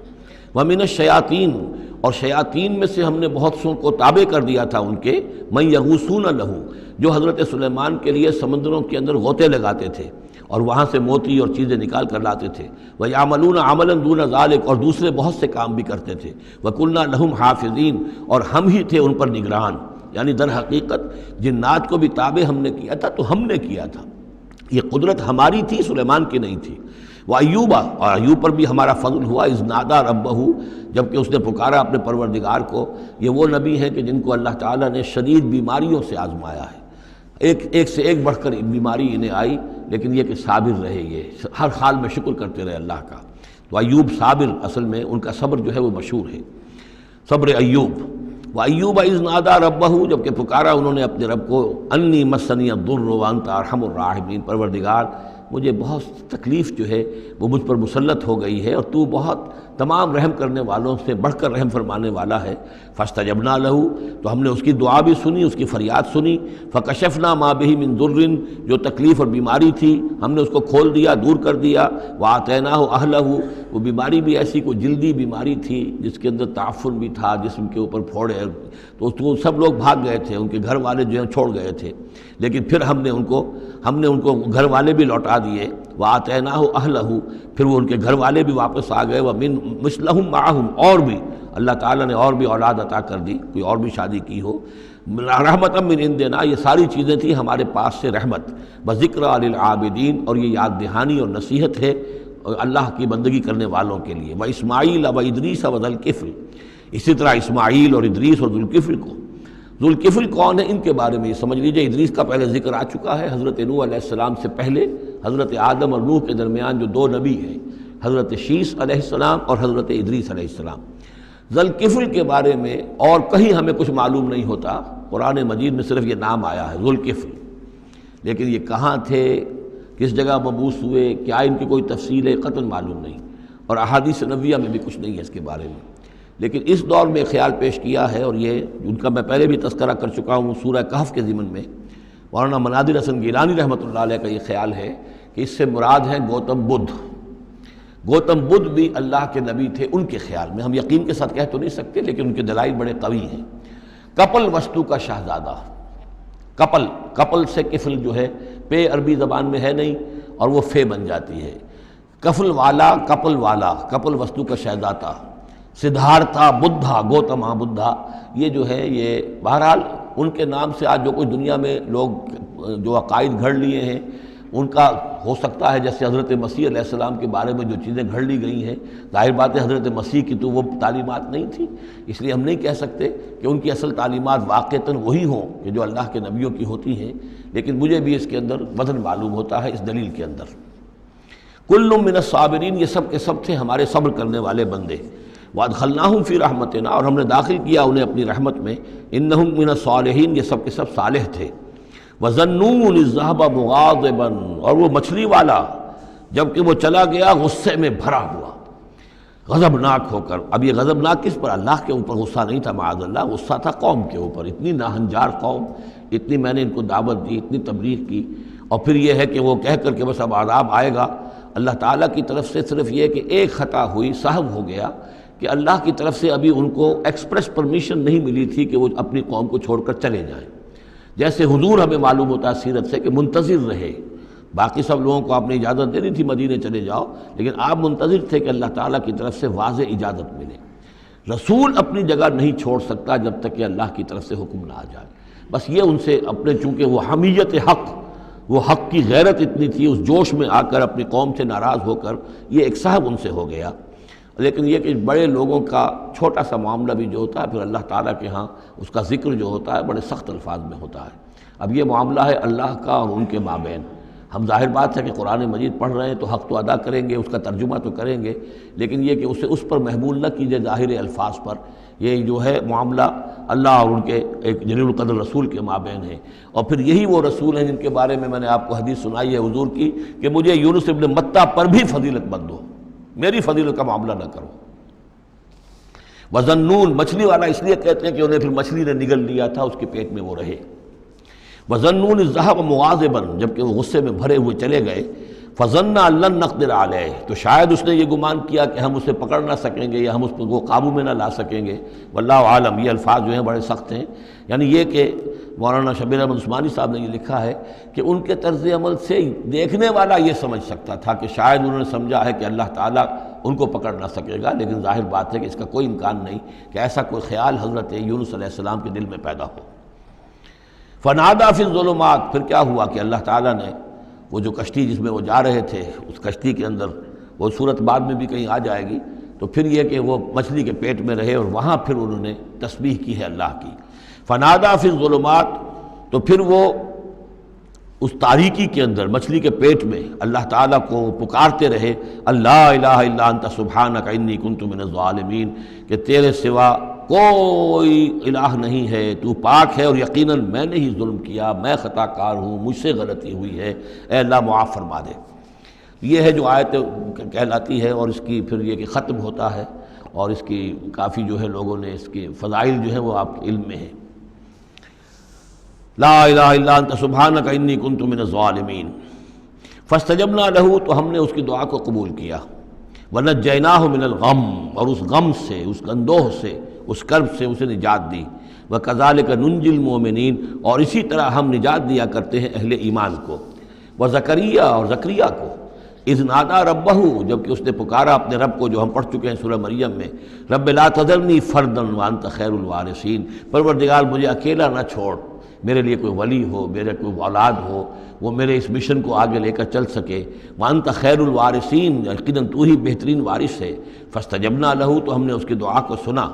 ومن الشیاطین، اور شیاطین میں سے ہم نے بہت سو کو تابع کر دیا تھا ان کے، من یغوصون لہ، جو حضرت سلیمان کے لیے سمندروں کے اندر غوطے لگاتے تھے اور وہاں سے موتی اور چیزیں نکال کر لاتے تھے، وَيَعْمَلُونَ عَمَلًا دُونَ ذَلِكَ، اور دوسرے بہت سے کام بھی کرتے تھے، وَكُنَّا لَهُمْ حَافِظِينَ، اور ہم ہی تھے ان پر نگران، یعنی در حقیقت جنات کو بھی تابع ہم نے کیا تھا، تو ہم نے کیا تھا، یہ قدرت ہماری تھی، سلیمان کی نہیں تھی۔ وَأَيُّوبَ، اور ایوب پر بھی ہمارا فضل ہوا، اذ نادى ربہ، جبکہ اس نے پکارا اپنے پروردگار کو۔ یہ وہ نبی ہیں کہ جن کو اللہ تعالیٰ نے شدید بیماریوں سے آزمایا ہے، ایک سے ایک بڑھ کر بیماری انہیں آئی، لیکن یہ کہ صابر رہے، یہ ہر حال میں شکر کرتے رہے اللہ کا۔ تو ایوب صابر، اصل میں ان کا صبر جو ہے وہ مشہور ہے، صبر ایوب۔ وَأَيُّوبَ إِذْ نَادَىٰ رَبَّهُ، جبکہ پکارا انہوں نے اپنے رب کو، أَنِّي مَسَّنِيَ الضُّرُّ وَأَنْتَ أَرْحَمُ الرَّاحِمِينَ، پروردگار مجھے بہت تکلیف جو ہے وہ مجھ پر مسلط ہو گئی ہے، اور تو بہت تمام رحم کرنے والوں سے بڑھ کر رحم فرمانے والا ہے۔ فاستجبنا لہ، تو ہم نے اس کی دعا بھی سنی، اس کی فریاد سنی۔ فکشفنا ما بہ من ضر، جو تکلیف اور بیماری تھی ہم نے اس کو کھول دیا، دور کر دیا۔ وآتیناہ اہلہ، وہ بیماری بھی ایسی کوئی جلدی بیماری تھی جس کے اندر تعفن بھی تھا، جسم کے اوپر پھوڑے، تو سب لوگ بھاگ گئے تھے، ان کے گھر والے جو ہیں چھوڑ گئے تھے، لیکن پھر ہم نے ان کو گھر والے بھی لوٹا دیے۔ وآتیناہ اہلہ، پھر وہ ان کے گھر والے بھی واپس آ گئے۔ ومن مثلہم معہم، اور بھی اللہ تعالیٰ نے اور بھی اولاد عطا کر دی، کوئی اور بھی شادی کی ہو۔ رحمۃ من عندنا، یہ ساری چیزیں تھیں ہمارے پاس سے رحمت۔ بذکرى للعابدین، اور یہ یاد دہانی اور نصیحت ہے اللہ کی بندگی کرنے والوں کے لیے۔ واسماعیل وادریس وذوالکفل، اسی طرح اسماعیل اور ادریس اور ذوالکفل کو۔ ذوالکفل کون ہے، ان کے بارے میں یہ سمجھ لیجئے، ادریس کا پہلے ذکر آ چکا ہے، حضرت نوح علیہ السلام سے پہلے حضرت آدم اور نوح کے درمیان جو دو نبی ہیں، حضرت شیس علیہ السلام اور حضرت ادریس علیہ السلام۔ ذوالکفل کے بارے میں اور کہیں ہمیں کچھ معلوم نہیں ہوتا، قرآن مجید میں صرف یہ نام آیا ہے ذوالکفل، لیکن یہ کہاں تھے، کس جگہ مبعوث ہوئے، کیا ان کی کوئی تفصیل ہے، قطعاً معلوم نہیں، اور احادیث نبویہ میں بھی کچھ نہیں ہے اس کے بارے میں۔ لیکن اس دور میں خیال پیش کیا ہے، اور یہ ان کا میں پہلے بھی تذکرہ کر چکا ہوں سورہ کہف کے ضمن میں، مولانا مناظر حسن گیلانی رحمۃ اللہ علیہ کا یہ خیال ہے کہ اس سے مراد ہے گوتم بدھ۔ گوتم بدھ بھی اللہ کے نبی تھے ان کے خیال میں، ہم یقین کے ساتھ کہہ تو نہیں سکتے، لیکن ان کے دلائل بڑے قوی ہیں۔ کپل وستو کا شہزادہ، کپل سے کفل جو ہے، پے عربی زبان میں ہے نہیں اور وہ فے بن جاتی ہے، کفل والا، کپل وستو کا شہزادہ، سدھارتھا بدھا، گوتما بدھا، یہ جو ہے یہ بہرحال ان کے نام سے آج جو کچھ دنیا میں لوگ جو عقائد گھڑ لیے ہیں ان کا ہو سکتا ہے، جیسے حضرت مسیح علیہ السلام کے بارے میں جو چیزیں گھڑ لی گئی ہیں، ظاہر بات ہے حضرت مسیح کی تو وہ تعلیمات نہیں تھی، اس لیے ہم نہیں کہہ سکتے کہ ان کی اصل تعلیمات واقعتاً وہی ہوں کہ جو اللہ کے نبیوں کی ہوتی ہیں، لیکن مجھے بھی اس کے اندر وزن معلوم ہوتا ہے اس دلیل کے اندر۔ کل من الصابرین، یہ سب کے سب تھے ہمارے صبر کرنے والے بندے۔ وادخلناہم فی رحمتنا، اور ہم نے داخل کیا انہیں اپنی رحمت میں۔ انہم من الصالحین، یہ سب کے سب صالح تھے۔ وظنون اذ ذهب مغاضبا، اور وہ مچھلی والا جب کہ وہ چلا گیا غصے میں بھرا ہوا، غضبناک ہو کر۔ اب یہ غضبناک کس پر؟ اللہ کے اوپر غصہ نہیں تھا معاذ اللہ، غصہ تھا قوم کے اوپر، اتنی ناہنجار قوم، اتنی میں نے ان کو دعوت دی، اتنی تبلیغ کی، اور پھر یہ ہے کہ وہ کہہ کر کہ بس اب عذاب آئے گا۔ اللہ تعالیٰ کی طرف سے صرف یہ کہ ایک خطا ہوئی، سہو ہو گیا کہ اللہ کی طرف سے ابھی ان کو ایکسپریس پرمیشن نہیں ملی تھی کہ وہ اپنی قوم کو چھوڑ کر چلے جائیں۔ جیسے حضور ہمیں معلوم ہوتا ہے سیرت سے کہ منتظر رہے، باقی سب لوگوں کو آپ نے اجازت دے دی تھی مدینے چلے جاؤ، لیکن آپ منتظر تھے کہ اللہ تعالیٰ کی طرف سے واضح اجازت ملے۔ رسول اپنی جگہ نہیں چھوڑ سکتا جب تک کہ اللہ کی طرف سے حکم نہ آ جائے۔ بس یہ ان سے اپنے، چونکہ وہ حمیت حق، وہ حق کی غیرت اتنی تھی، اس جوش میں آ کر اپنی قوم سے ناراض ہو کر یہ ایک صاحب ان سے ہو گیا۔ لیکن یہ کہ بڑے لوگوں کا چھوٹا سا معاملہ بھی جو ہوتا ہے پھر اللہ تعالیٰ کے ہاں اس کا ذکر جو ہوتا ہے بڑے سخت الفاظ میں ہوتا ہے۔ اب یہ معاملہ ہے اللہ کا اور ان کے مابین۔ ہم ظاہر بات ہے کہ قرآن مجید پڑھ رہے ہیں تو حق تو ادا کریں گے، اس کا ترجمہ تو کریں گے، لیکن یہ کہ اسے اس پر محمول نہ کیجیے ظاہر الفاظ پر۔ یہ جو ہے معاملہ اللہ اور ان کے ایک جلیل القدر رسول کے مابین ہے۔ اور پھر یہی وہ رسول ہیں جن کے بارے میں نے آپ کو حدیث سنائی ہے حضور کی کہ مجھے یونس ابن متیٰ پر بھی فضیلت مت دو، میری فضیلت کا معاملہ نہ کرو۔ وذنون، مچھلی والا اس لیے کہتے ہیں کہ انہیں پھر مچھلی نے نگل لیا تھا، اس کے پیٹ میں وہ رہے۔ وذنون اذ ذهب مغاضبا، جبکہ وہ غصے میں بھرے ہوئے چلے گئے، فظن ان لن نقدر علیہ، تو شاید اس نے یہ گمان کیا کہ ہم اسے پکڑ نہ سکیں گے یا ہم اس کو قابو میں نہ لا سکیں گے۔ واللہ عالم، یہ الفاظ جو ہیں بڑے سخت ہیں، یعنی یہ کہ مولانا شبیر احمد عثمانی صاحب نے یہ لکھا ہے کہ ان کے طرز عمل سے دیکھنے والا یہ سمجھ سکتا تھا کہ شاید انہوں نے سمجھا ہے کہ اللہ تعالیٰ ان کو پکڑ نہ سکے گا، لیکن ظاہر بات ہے کہ اس کا کوئی امکان نہیں کہ ایسا کوئی خیال حضرت یونس علیہ السلام کے دل میں پیدا ہو۔ فنادا فی الظلمات، پھر کیا ہوا کہ اللہ تعالیٰ نے وہ جو کشتی جس میں وہ جا رہے تھے، اس کشتی کے اندر وہ صورت بعد میں بھی کہیں آ جائے گی، تو پھر یہ کہ وہ مچھلی کے پیٹ میں رہے اور وہاں پھر انہوں نے تسبیح کی ہے اللہ کی۔ فنادا فی الظلمات، تو پھر وہ اس تاریکی کے اندر مچھلی کے پیٹ میں اللہ تعالیٰ کو پکارتے رہے، اللہ الہ الا انت سبحانک انی کنت من الظالمین، کہ تیرے سوا کوئی الہ نہیں ہے، تو پاک ہے اور یقیناً میں نے ہی ظلم کیا، میں خطا کار ہوں، مجھ سے غلطی ہوئی ہے، اے اللہ معاف فرما دے۔ یہ ہے جو آیت کہلاتی ہے، اور اس کی پھر یہ کہ ختم ہوتا ہے، اور اس کی کافی جو ہے لوگوں نے اس کے فضائل جو ہیں وہ آپ کے علم میں ہیں۔ لا الہ الا انت سبحانک انی کنت من الظالمین فاستجبنا لہ، تو ہم نے اس کی دعا کو قبول کیا، ونجیناہ من الغم، اور اس غم سے، اس اندوہ سے، اس کرب سے اسے نجات دی، وکذالک ننجی المؤمنین، اور اسی طرح ہم نجات دیا کرتے ہیں اہل ایمان کو۔ وزکریا، اور زکریا کو، اذ نادا ربہ، جبکہ اس نے پکارا اپنے رب کو، جو ہم پڑھ چکے ہیں سورہ مریم میں، رب لا تذرنی فردا وانت خیر الوارثین، پروردگار مجھے اکیلا نہ چھوڑ، میرے لیے کوئی ولی ہو، میرے کوئی اولاد ہو، وہ میرے اس مشن کو آگے لے کر چل سکے۔ وانت خیر الوارثین، یقیناً تو ہی بہترین وارث ہے۔ فاستجبنا لہ، تو ہم نے اس کی دعا کو سنا،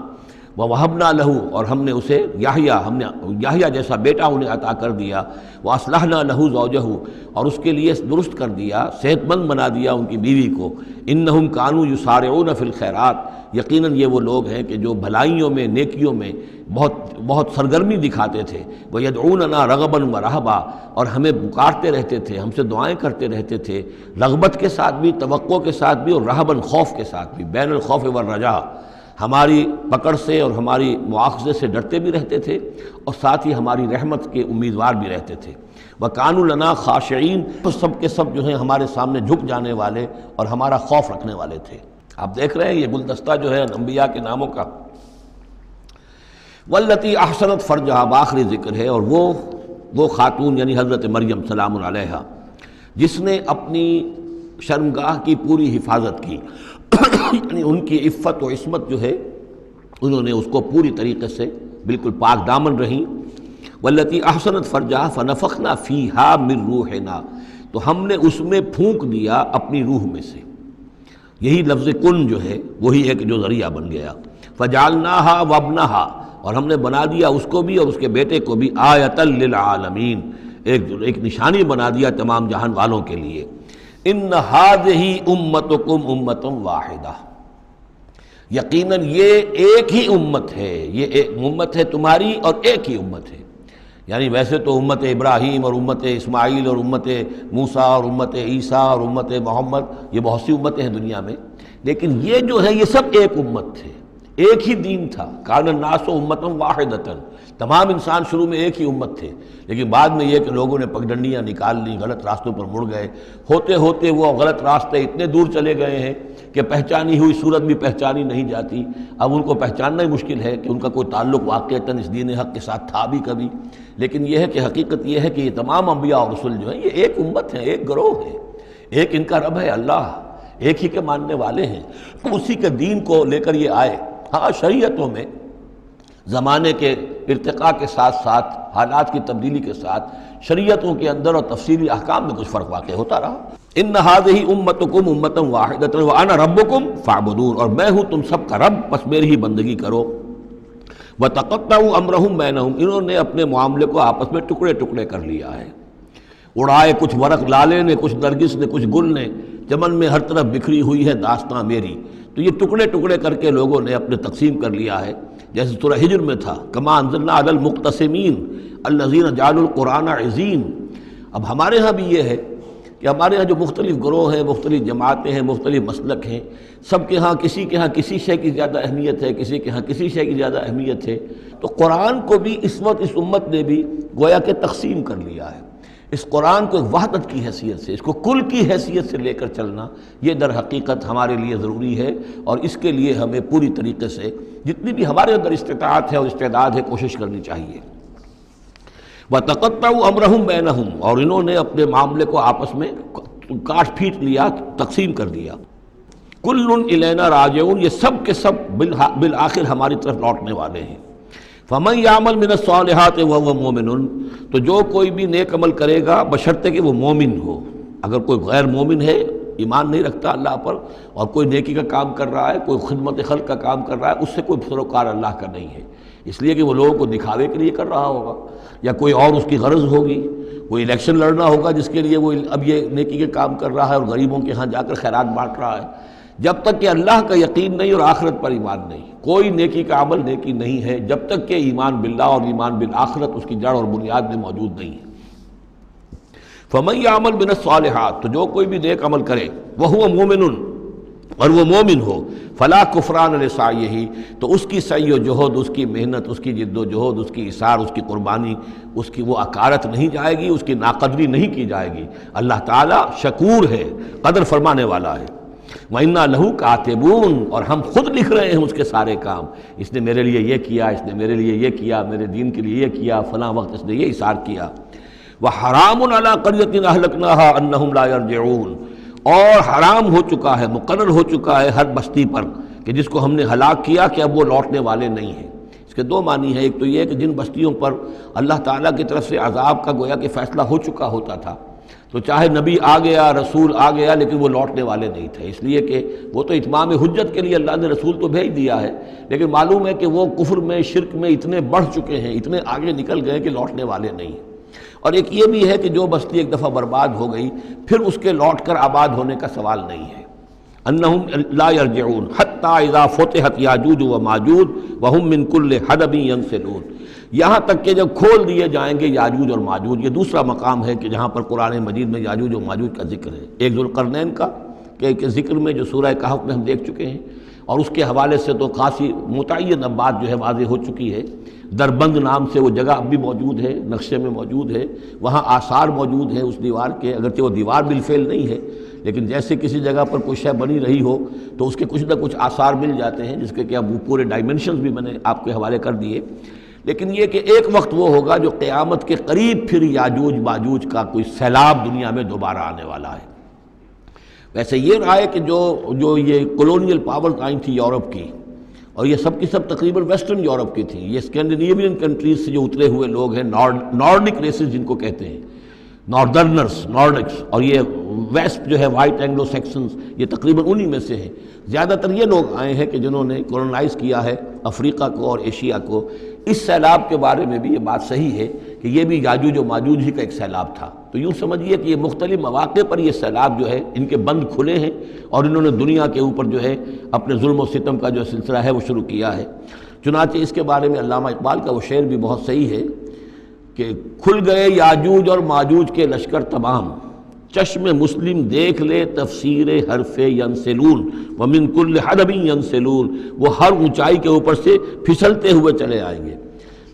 ووہبنا لہ، اور ہم نے اسے یحییٰ، ہم نے یحییٰ جیسا بیٹا انہیں عطا کر دیا، واصلحنا لہ زوجہ، اور اس کے لیے درست کر دیا، صحت مند بنا دیا ان کی بیوی کو۔ انہم کانوا یسارعون فی الخیرات، یقیناً یہ وہ لوگ ہیں کہ جو بھلائیوں میں، نیکیوں میں بہت سرگرمی دکھاتے تھے۔ وَيَدْعُونَنَا رَغَبًا وَرَهْبًا، اور ہمیں پکارتے رہتے تھے، ہم سے دعائیں کرتے رہتے تھے، رغبت کے ساتھ بھی، توقع کے ساتھ بھی، اور رہباً، خوف کے ساتھ بھی، بین الخوف والرجاء، ہماری پکڑ سے اور ہماری مواخذے سے ڈرتے بھی رہتے تھے، اور ساتھ ہی ہماری رحمت کے امیدوار بھی رہتے تھے۔ وَكَانُوا لَنَا خَاشِعِينَ، تو سب کے سب جو ہیں ہمارے سامنے جھک جانے والے اور ہمارا خوف رکھنے والے تھے۔ آپ دیکھ رہے ہیں یہ گلدستہ جو ہے انبیاء کے ناموں کا۔ والتی احسنت فرجہا، آخری ذکر ہے، اور وہ خاتون یعنی حضرت مریم سلام علیہا، جس نے اپنی شرمگاہ کی پوری حفاظت کی، یعنی ان کی عفت و عصمت جو ہے انہوں نے اس کو پوری طریقے سے بالکل پاک دامن رہیں۔ والتی احسنت فرجہا فنفخنا فیہا من روحنا، تو ہم نے اس میں پھونک دیا اپنی روح میں سے، یہی لفظ کن جو ہے وہی ہے کہ جو ذریعہ بن گیا۔ فجعلناہا وابنہا، اور ہم نے بنا دیا اس کو بھی اور اس کے بیٹے کو بھی آیۃ للعالمین، ایک نشانی بنا دیا تمام جہان والوں کے لیے۔ ان ہذہ امتکم امۃ واحدہ، یقیناً یہ ایک ہی امت ہے، یہ ایک امت ہے تمہاری اور ایک ہی امت ہے۔ یعنی ویسے تو امت ابراہیم اور امت اسماعیل اور امت موسیٰ اور امت عیسیٰ اور امت محمد، یہ بہت سی امتیں ہیں دنیا میں، لیکن یہ جو ہے یہ سب ایک امت تھے، ایک ہی دین تھا۔ کان الناس امۃ واحدۃ، تمام انسان شروع میں ایک ہی امت تھے، لیکن بعد میں یہ کہ لوگوں نے پگڈنڈیاں نکال لی، غلط راستوں پر مڑ گئے، ہوتے ہوتے وہ غلط راستے اتنے دور چلے گئے ہیں کہ پہچانی ہوئی صورت بھی پہچانی نہیں جاتی۔ اب ان کو پہچاننا ہی مشکل ہے کہ ان کا کوئی تعلق واقعتاً اس دین حق کے ساتھ تھا بھی کبھی، لیکن یہ ہے کہ حقیقت یہ ہے کہ یہ تمام انبیاء اور رسل جو ہیں یہ ایک امت ہیں، ایک گروہ ہے، ایک ان کا رب ہے اللہ، ایک ہی کے ماننے والے ہیں، اسی کے دین کو لے کر یہ آئے۔ ہاں شریعتوں میں زمانے کے ارتقاء کے ساتھ ساتھ، حالات کی تبدیلی کے ساتھ، شریعتوں کے اندر اور تفصیلی احکام میں کچھ فرق واقع ہوتا رہا۔ ان ہذہ امتکم امۃ واحدۃ وانا ربکم فاعبدون، اور میں ہوں تم سب کا رب، بس میری ہی بندگی کرو۔ وتقطعوا امرهم بینہم، انہوں نے اپنے معاملے کو آپس میں ٹکڑے ٹکڑے کر لیا ہے، اڑائے کچھ ورق لالے نے، کچھ نرگس نے، کچھ گل نے، چمن میں ہر طرف بکھری ہوئی ہے داستاں میری، تو یہ ٹکڑے ٹکڑے کر کے لوگوں نے اپنے تقسیم کر لیا ہے۔ جیسے سورہ ہجر میں تھا کما انزلنا علی المقتسمین الذین جعلوا القرآن عضین۔ اب ہمارے ہاں بھی یہ ہے کہ ہمارے ہاں جو مختلف گروہ ہیں، مختلف جماعتیں ہیں، مختلف مسلک ہیں، سب کے ہاں کسی شے کی زیادہ اہمیت ہے، کسی کے ہاں کسی شے کی زیادہ اہمیت ہے۔ تو قرآن کو بھی اس وقت اس امت نے بھی گویا کہ تقسیم کر لیا ہے۔ اس قرآن کو ایک وحدت کی حیثیت سے، اس کو کل کی حیثیت سے لے کر چلنا، یہ در حقیقت ہمارے لیے ضروری ہے، اور اس کے لیے ہمیں پوری طریقے سے جتنی بھی ہمارے اندر استطاعت ہے اور استعداد ہے کوشش کرنی چاہیے۔ وَتَقَطَّعُوا أَمْرَهُمْ بَيْنَهُمْ، اور انہوں نے اپنے معاملے کو آپس میں کاٹ پھیٹ لیا، تقسیم کر دیا۔ كُلٌّ إِلَيْنَا رَاجِعُونَ، یہ سب کے سب بالآخر ہماری طرف لوٹنے والے ہیں۔ فَمَنْ يَعْمَلْ مِنَ الصَّالِحَاتِ وَهُوَ مُؤْمِنٌ، تو جو کوئی بھی نیک عمل کرے گا بشرطے کہ وہ مومن ہو۔ اگر کوئی غیر مومن ہے، ایمان نہیں رکھتا اللہ پر، اور کوئی نیکی کا کام کر رہا ہے، کوئی خدمت خلق کا کام کر رہا ہے، اس سے کوئی سروکار اللہ کا نہیں ہے، اس لیے کہ وہ لوگوں کو دکھاوے کے لیے کر رہا ہوگا، یا کوئی اور اس کی غرض ہوگی، کوئی الیکشن لڑنا ہوگا جس کے لیے وہ اب یہ نیکی کے کام کر رہا ہے اور غریبوں کے ہاں جا کر خیرات بانٹ رہا ہے۔ جب تک کہ اللہ کا یقین نہیں اور آخرت پر ایمان نہیں، کوئی نیکی کا عمل نیکی نہیں ہے جب تک کہ ایمان باللہ اور ایمان بالآخرت اس کی جڑ اور بنیاد میں موجود نہیں ہے۔ فَمَنْ يَعْمَلْ مِنَ الصَّالِحَاتِ، تو جو کوئی بھی نیک عمل کرے وَهُوَ مُؤْمِنٌ، اور وہ مومن ہو، فَلَا كُفْرَانَ لِسَعْيِهِ، تو اس کی سعی و جہد، اس کی محنت، اس کی جد و جہد، اس کی اثار، اس کی قربانی، اس کی وہ اکارت نہیں جائے گی، اس کی ناقدری نہیں کی جائے گی۔ اللہ تعالیٰ شکور ہے، قدر فرمانے والا ہے۔ وَإِنَّا لَهُ كَاتِبُونَ، اور ہم خود لکھ رہے ہیں اس کے سارے کام، اس نے میرے لیے یہ کیا، اس نے میرے لیے یہ کیا، میرے دین کے لیے یہ کیا، فلاں وقت اس نے یہ اثار کیا۔ وَحَرَامٌ عَلَىٰ قَرْيَةٍ أَهْلَكْنَاهَا أَنَّهُمْ لَا يَرْجِعُونَ، اور حرام ہو چکا ہے، مقرر ہو چکا ہے ہر بستی پر کہ جس کو ہم نے ہلاک کیا کہ اب وہ لوٹنے والے نہیں ہیں۔ اس کے دو معنی ہیں، ایک تو یہ کہ جن بستیوں پر اللہ تعالیٰ کی طرف سے عذاب کا گویا کہ فیصلہ ہو چکا ہوتا تھا، تو چاہے نبی آ گیا، رسول آ گیا، لیکن وہ لوٹنے والے نہیں تھے، اس لیے کہ وہ تو اتمام حجت کے لیے اللہ نے رسول تو بھیج دیا ہے، لیکن معلوم ہے کہ وہ کفر میں، شرک میں اتنے بڑھ چکے ہیں، اتنے آگے نکل گئے کہ لوٹنے والے نہیں ہیں۔ اور ایک یہ بھی ہے کہ جو بستی ایک دفعہ برباد ہو گئی پھر اس کے لوٹ کر آباد ہونے کا سوال نہیں ہے۔ انہم لا یرجعون حتی اذا فتحت یاجوج و ماجوج وہم من کل حدب ینسلون، یہاں تک کہ جب کھول دیے جائیں گے یاجوج اور ماجوج۔ یہ دوسرا مقام ہے کہ جہاں پر قرآن مجید میں یاجوج و ماجوج کا ذکر ہے، ایک ذوالقرنین کا کہ ذکر میں جو سورہ کہف میں ہم دیکھ چکے ہیں، اور اس کے حوالے سے تو خاصی متعین اب بات جو ہے واضح ہو چکی ہے۔ دربند نام سے وہ جگہ اب بھی موجود ہے، نقشے میں موجود ہے، وہاں آثار موجود ہیں اس دیوار کے، اگرچہ وہ دیوار بالفعل نہیں ہے، لیکن جیسے کسی جگہ پر کوئی شے بنی رہی ہو تو اس کے کچھ نہ کچھ آثار مل جاتے ہیں، جس کے کہ اب وہ پورے ڈائمنشنز بھی میں نے آپ کے حوالے کر دیے۔ لیکن یہ کہ ایک وقت وہ ہوگا جو قیامت کے قریب پھر یاجوج ماجوج کا کوئی سیلاب دنیا میں دوبارہ آنے والا ہے۔ ویسے یہ رہا ہے کہ جو یہ کولونیل پاورز آئی تھی یورپ کی، اور یہ سب کی سب تقریباً ویسٹرن یورپ کی تھیں، یہ اسکینڈینیوین کنٹریز سے جو اترے ہوئے لوگ ہیں، نارڈک ریسز جن کو کہتے ہیں، ناردرنرز، نارڈکس، اور یہ ویسٹ جو ہے وائٹ اینگلو سیکسنز، یہ تقریباً انہی میں سے ہیں۔ زیادہ تر یہ لوگ آئے ہیں کہ جنہوں نے کولونائز کیا ہے افریقہ کو اور ایشیا کو۔ اس سیلاب کے بارے میں بھی یہ بات صحیح ہے کہ یہ بھی یاجوج و ماجوج ہی کا ایک سیلاب تھا۔ تو یوں سمجھیے کہ یہ مختلف مواقع پر یہ سیلاب جو ہے ان کے بند کھلے ہیں، اور انہوں نے دنیا کے اوپر جو ہے اپنے ظلم و ستم کا جو سلسلہ ہے وہ شروع کیا ہے۔ چنانچہ اس کے بارے میں علامہ اقبال کا وہ شعر بھی بہت صحیح ہے کہ کھل گئے یاجوج اور ماجوج کے لشکر تمام، چشم مسلم دیکھ لے تفسیر حرف ینسلون ومن کل حدب ینسلون، وہ ہر اونچائی کے اوپر سے پھسلتے ہوئے چلے آئیں گے۔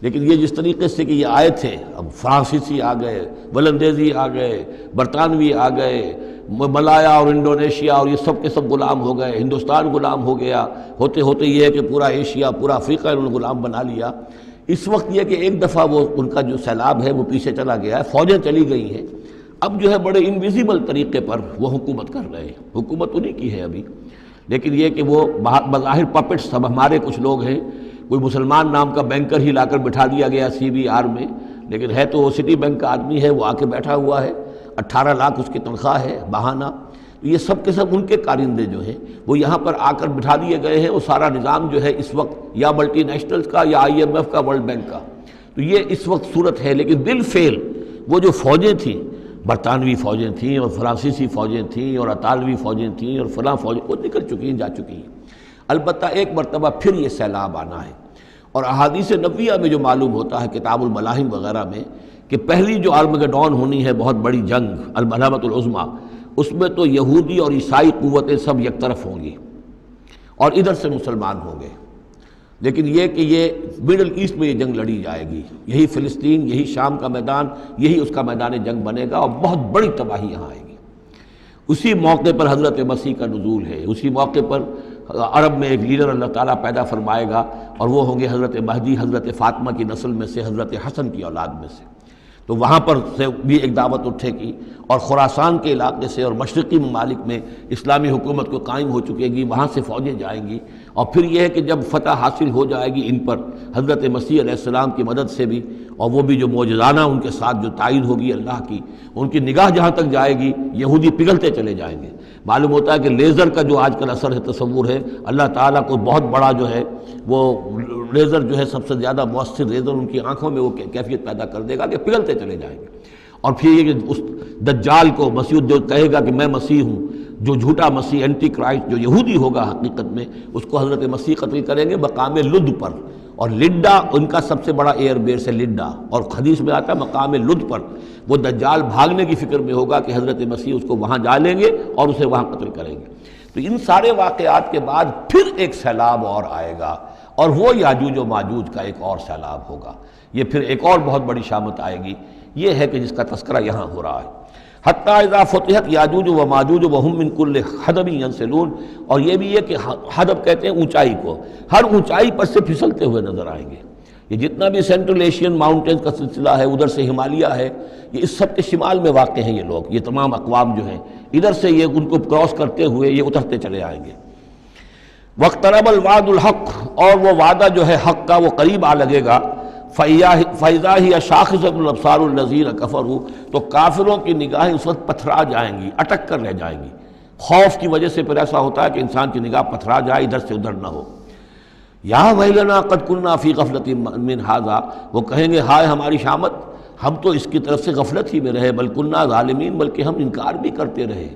لیکن یہ جس طریقے سے کہ یہ آئے تھے، اب فرانسیسی آ گئے، ولندیزی آ گئے، برطانوی آ گئے، ملایا اور انڈونیشیا، اور یہ سب کے سب غلام ہو گئے، ہندوستان غلام ہو گیا، ہوتے ہوتے یہ ہے کہ پورا ایشیا، پورا افریقہ انہوں نے غلام بنا لیا۔ اس وقت یہ کہ ایک دفعہ وہ ان کا جو سیلاب ہے وہ پیچھے چلا گیا ہے، فوجیں چلی گئی ہیں، اب جو ہے بڑے انویزیبل طریقے پر وہ حکومت کر رہے ہیں، حکومت انہی کی ہے ابھی، لیکن یہ کہ وہ بظاہر پپٹس سب ہمارے کچھ لوگ ہیں، کوئی مسلمان نام کا بینکر ہی لا کر بٹھا دیا گیا CBR میں، لیکن ہے تو وہ سٹی بینک کا آدمی ہے، وہ آ کے بیٹھا ہوا ہے، 18 لاکھ اس کی تنخواہ ہے بہانہ۔ یہ سب کے سب ان کے کارندے جو ہیں وہ یہاں پر آ کر بٹھا دیے گئے ہیں، اور سارا نظام جو ہے اس وقت یا ملٹی نیشنلز کا یا IMF کا، ورلڈ بینک کا، تو یہ اس وقت صورت ہے۔ لیکن بالفعل وہ جو فوجیں تھیں، برطانوی فوجیں تھیں اور فرانسیسی فوجیں تھیں اور اطالوی فوجیں تھیں اور فلاں فوجیں، وہ نکل چکی ہیں، جا چکی ہیں۔ البتہ ایک مرتبہ پھر یہ سیلاب آنا ہے، اور احادیث نبویہ میں جو معلوم ہوتا ہے کتاب الملاحم وغیرہ میں کہ پہلی جو آرمگڈون ہونی ہے بہت بڑی جنگ الملحمۃ العظمیٰ، اس میں تو یہودی اور عیسائی قوتیں سب یک طرف ہوں گی اور ادھر سے مسلمان ہوں گے، لیکن یہ کہ یہ مڈل ایسٹ میں یہ جنگ لڑی جائے گی، یہی فلسطین، یہی شام کا میدان، یہی اس کا میدان جنگ بنے گا اور بہت بڑی تباہی یہاں آئے گی۔ اسی موقع پر حضرت مسیح کا نزول ہے، اسی موقع پر عرب میں ایک لیڈر اللہ تعالیٰ پیدا فرمائے گا اور وہ ہوں گے حضرت مہدی، حضرت فاطمہ کی نسل میں سے، حضرت حسن کی اولاد میں سے۔ تو وہاں پر سے بھی ایک دعوت اٹھے گی اور خراسان کے علاقے سے اور مشرقی ممالک میں اسلامی حکومت کو قائم ہو چکے گی، وہاں سے فوجیں جائیں گی، اور پھر یہ ہے کہ جب فتح حاصل ہو جائے گی ان پر حضرت مسیح علیہ السلام کی مدد سے بھی، اور وہ بھی جو معجزانہ ان کے ساتھ جو تائید ہوگی اللہ کی، ان کی نگاہ جہاں تک جائے گی یہودی پگھلتے چلے جائیں گے۔ معلوم ہوتا ہے کہ لیزر کا جو آج کل اثر ہے، تصور ہے، اللہ تعالیٰ کو بہت بڑا جو ہے وہ لیزر جو ہے سب سے زیادہ مؤثر لیزر ان کی آنکھوں میں وہ کیفیت پیدا کر دے گا کہ پگھلتے چلے جائیں گے۔ اور پھر یہ کہ اس دجال کو مسیح جو کہے گا کہ میں مسیح ہوں، جو جھوٹا مسیح اینٹی کرائسٹ جو یہودی ہوگا حقیقت میں، اس کو حضرت مسیح قتل کریں گے مقام لد پر، اور لڈا ان کا سب سے بڑا ایئر بیس ہے لڈا، اور حدیث میں آتا ہے مقام لد پر وہ دجال بھاگنے کی فکر میں ہوگا کہ حضرت مسیح اس کو وہاں جا لیں گے اور اسے وہاں قتل کریں گے۔ تو ان سارے واقعات کے بعد پھر ایک سیلاب اور آئے گا، اور وہ یاجوج و ماجوج کا ایک اور سیلاب ہوگا، یہ پھر ایک اور بہت بڑی شامت آئے گی، یہ ہے کہ جس کا تذکرہ یہاں ہو رہا ہے۔ حتیٰ اذا فتحت یاجوج و ماجوج وہم من کل حدب ینسلون، اور یہ بھی ہے کہ حدب کہتے ہیں اونچائی کو، ہر اونچائی پر سے پھسلتے ہوئے نظر آئیں گے۔ یہ جتنا بھی سینٹرل ایشین ماؤنٹینز کا سلسلہ ہے، ادھر سے ہمالیہ ہے، یہ اس سب کے شمال میں واقع ہیں یہ لوگ، یہ تمام اقوام جو ہیں ادھر سے یہ ان کو کراس کرتے ہوئے یہ اترتے چلے آئیں گے۔ واقترب الوعد الحق، اور وہ وعدہ جو ہے حق کا وہ قریب آ لگے گا۔ فَإِذَا هِيَ شَاخِصَةُ الْأَبْصَارُ الَّذِينَ كَفَرُوا، تو کافروں کی نگاہیں اس وقت پتھرا جائیں گی، اٹک کر رہ جائیں گی۔ خوف کی وجہ سے پھر ایسا ہوتا ہے کہ انسان کی نگاہ پتھرا جائے، ادھر سے ادھر نہ ہو۔ یا ویلنا قد کنا فی غفلۃ من ھذا، وہ کہیں گے ہائے ہماری شامت، ہم تو اس کی طرف سے غفلت ہی میں رہے، بل کنا ظالمین، بلکہ ہم انکار بھی کرتے رہے،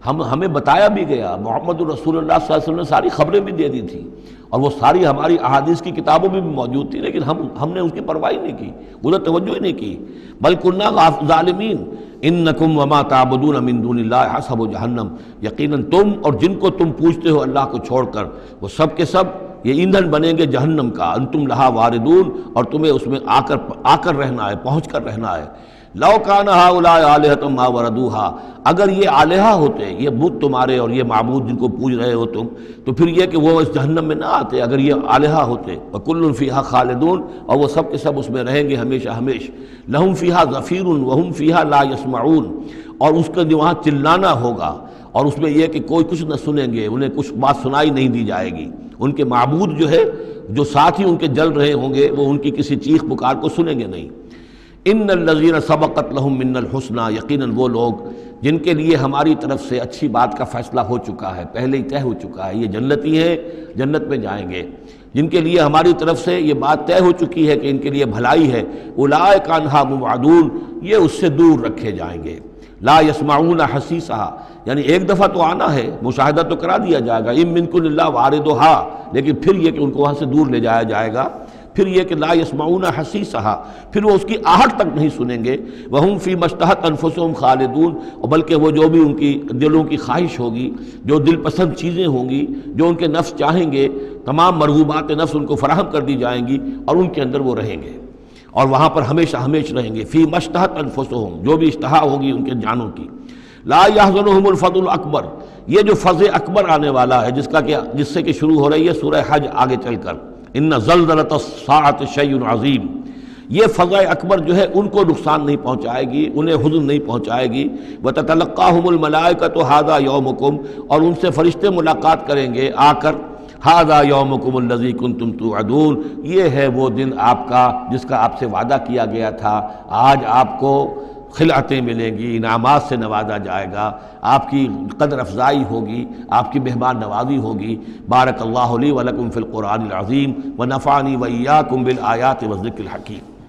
ہمیں بتایا بھی گیا، محمد رسول اللہ صلی اللہ علیہ وسلم نے ساری خبریں بھی دے دی تھی، اور وہ ساری ہماری احادیث کی کتابوں میں بھی موجود تھی، لیکن ہم نے اس کی پرواہ نہیں کی، ادھر توجہ ہی نہیں کی۔ بل کنا ظالمین انکم وما تعبدون من دون اللہ حسب جہنم، یقیناً تم اور جن کو تم پوجتے ہو اللہ کو چھوڑ کر، وہ سب کے سب یہ ایندھن بنیں گے جہنم کا، انتم لہا واردون، اور تمہیں اس میں آ کر رہنا ہے، پہنچ کر رہنا ہے۔ لو کان ہؤلاء آلہۃ ما وردوہا، اگر یہ آلہہ ہوتے، یہ بت تمہارے اور یہ معبود جن کو پوج رہے ہو تم، تو پھر یہ کہ وہ اس جہنم میں نہ آتے اگر یہ آلہہ ہوتے۔ وکل فیہا خالدون، اور وہ سب کے سب اس میں رہیں گے ہمیشہ ہمیشہ۔ لہم فیہا زفیر وہم فیہا لا یسمعون، اور اس کا وہاں چلانا ہوگا، اور اس میں یہ کہ کوئی کچھ نہ سنیں گے، انہیں کچھ بات سنائی نہیں دی جائے گی۔ ان کے معبود جو ہے، جو ساتھی ان کے جل رہے ہوں گے، وہ ان کی کسی چیخ پکار کو سنیں گے نہیں۔ ان الذین سبقت لہم من الحسنی، یقیناً وہ لوگ جن کے لیے ہماری طرف سے اچھی بات کا فیصلہ ہو چکا ہے، پہلے ہی طے ہو چکا ہے، یہ جنتی ہیں، جنت میں جائیں گے، جن کے لیے ہماری طرف سے یہ بات طے ہو چکی ہے کہ ان کے لیے بھلائی ہے، اولئک عنہا مبعدون، یہ اس سے دور رکھے جائیں گے۔ لا یسمعون حسیسہا، یعنی ایک دفعہ تو آنا ہے، مشاہدہ تو کرا دیا جائے گا، ان منکم الا واردھا، لیکن پھر یہ کہ ان کو وہاں سے دور لے جایا جائے گا۔ پھر یہ کہ لا یسمعون حسیسہا، پھر وہ اس کی آہٹ تک نہیں سنیں گے۔ وہم فی مشتہت انفسہم خالدون، اور بلکہ وہ جو بھی ان کی دلوں کی خواہش ہوگی، جو دل پسند چیزیں ہوں گی، جو ان کے نفس چاہیں گے، تمام مرغوبات نفس ان کو فراہم کر دی جائیں گی، اور ان کے اندر وہ رہیں گے، اور وہاں پر ہمیشہ ہمیشہ رہیں گے۔ فی مشتہت انفسہم، جو بھی اشتہا ہوگی ان کے جانوں کی۔ لا یحزنہم الفزع الاکبر، یہ جو فزع اکبر آنے والا ہے، جس سے کہ شروع ہو رہی ہے سورہ حج آگے چل کر، ان زلزلۃ الساعۃ شیء عظیم، یہ فزع اکبر جو ہے ان کو نقصان نہیں پہنچائے گی، انہیں حزن نہیں پہنچائے گی۔ وتتلقاہم الملائکۃ ھذا یومکم، اور ان سے فرشتے ملاقات کریں گے آ کر، ھذا یومکم الذی کنتم توعدون، یہ ہے وہ دن آپ کا جس کا آپ سے وعدہ کیا گیا تھا، آج آپ کو خلعتیں ملیں گی، انعامات سے نوازا جائے گا، آپ کی قدر افزائی ہوگی، آپ کی مہمان نوازی ہوگی۔ بارک اللہ لی ولکم فی القرآن العظیم ونفعنی وإیاکم بالآیات والذکر الحکیم۔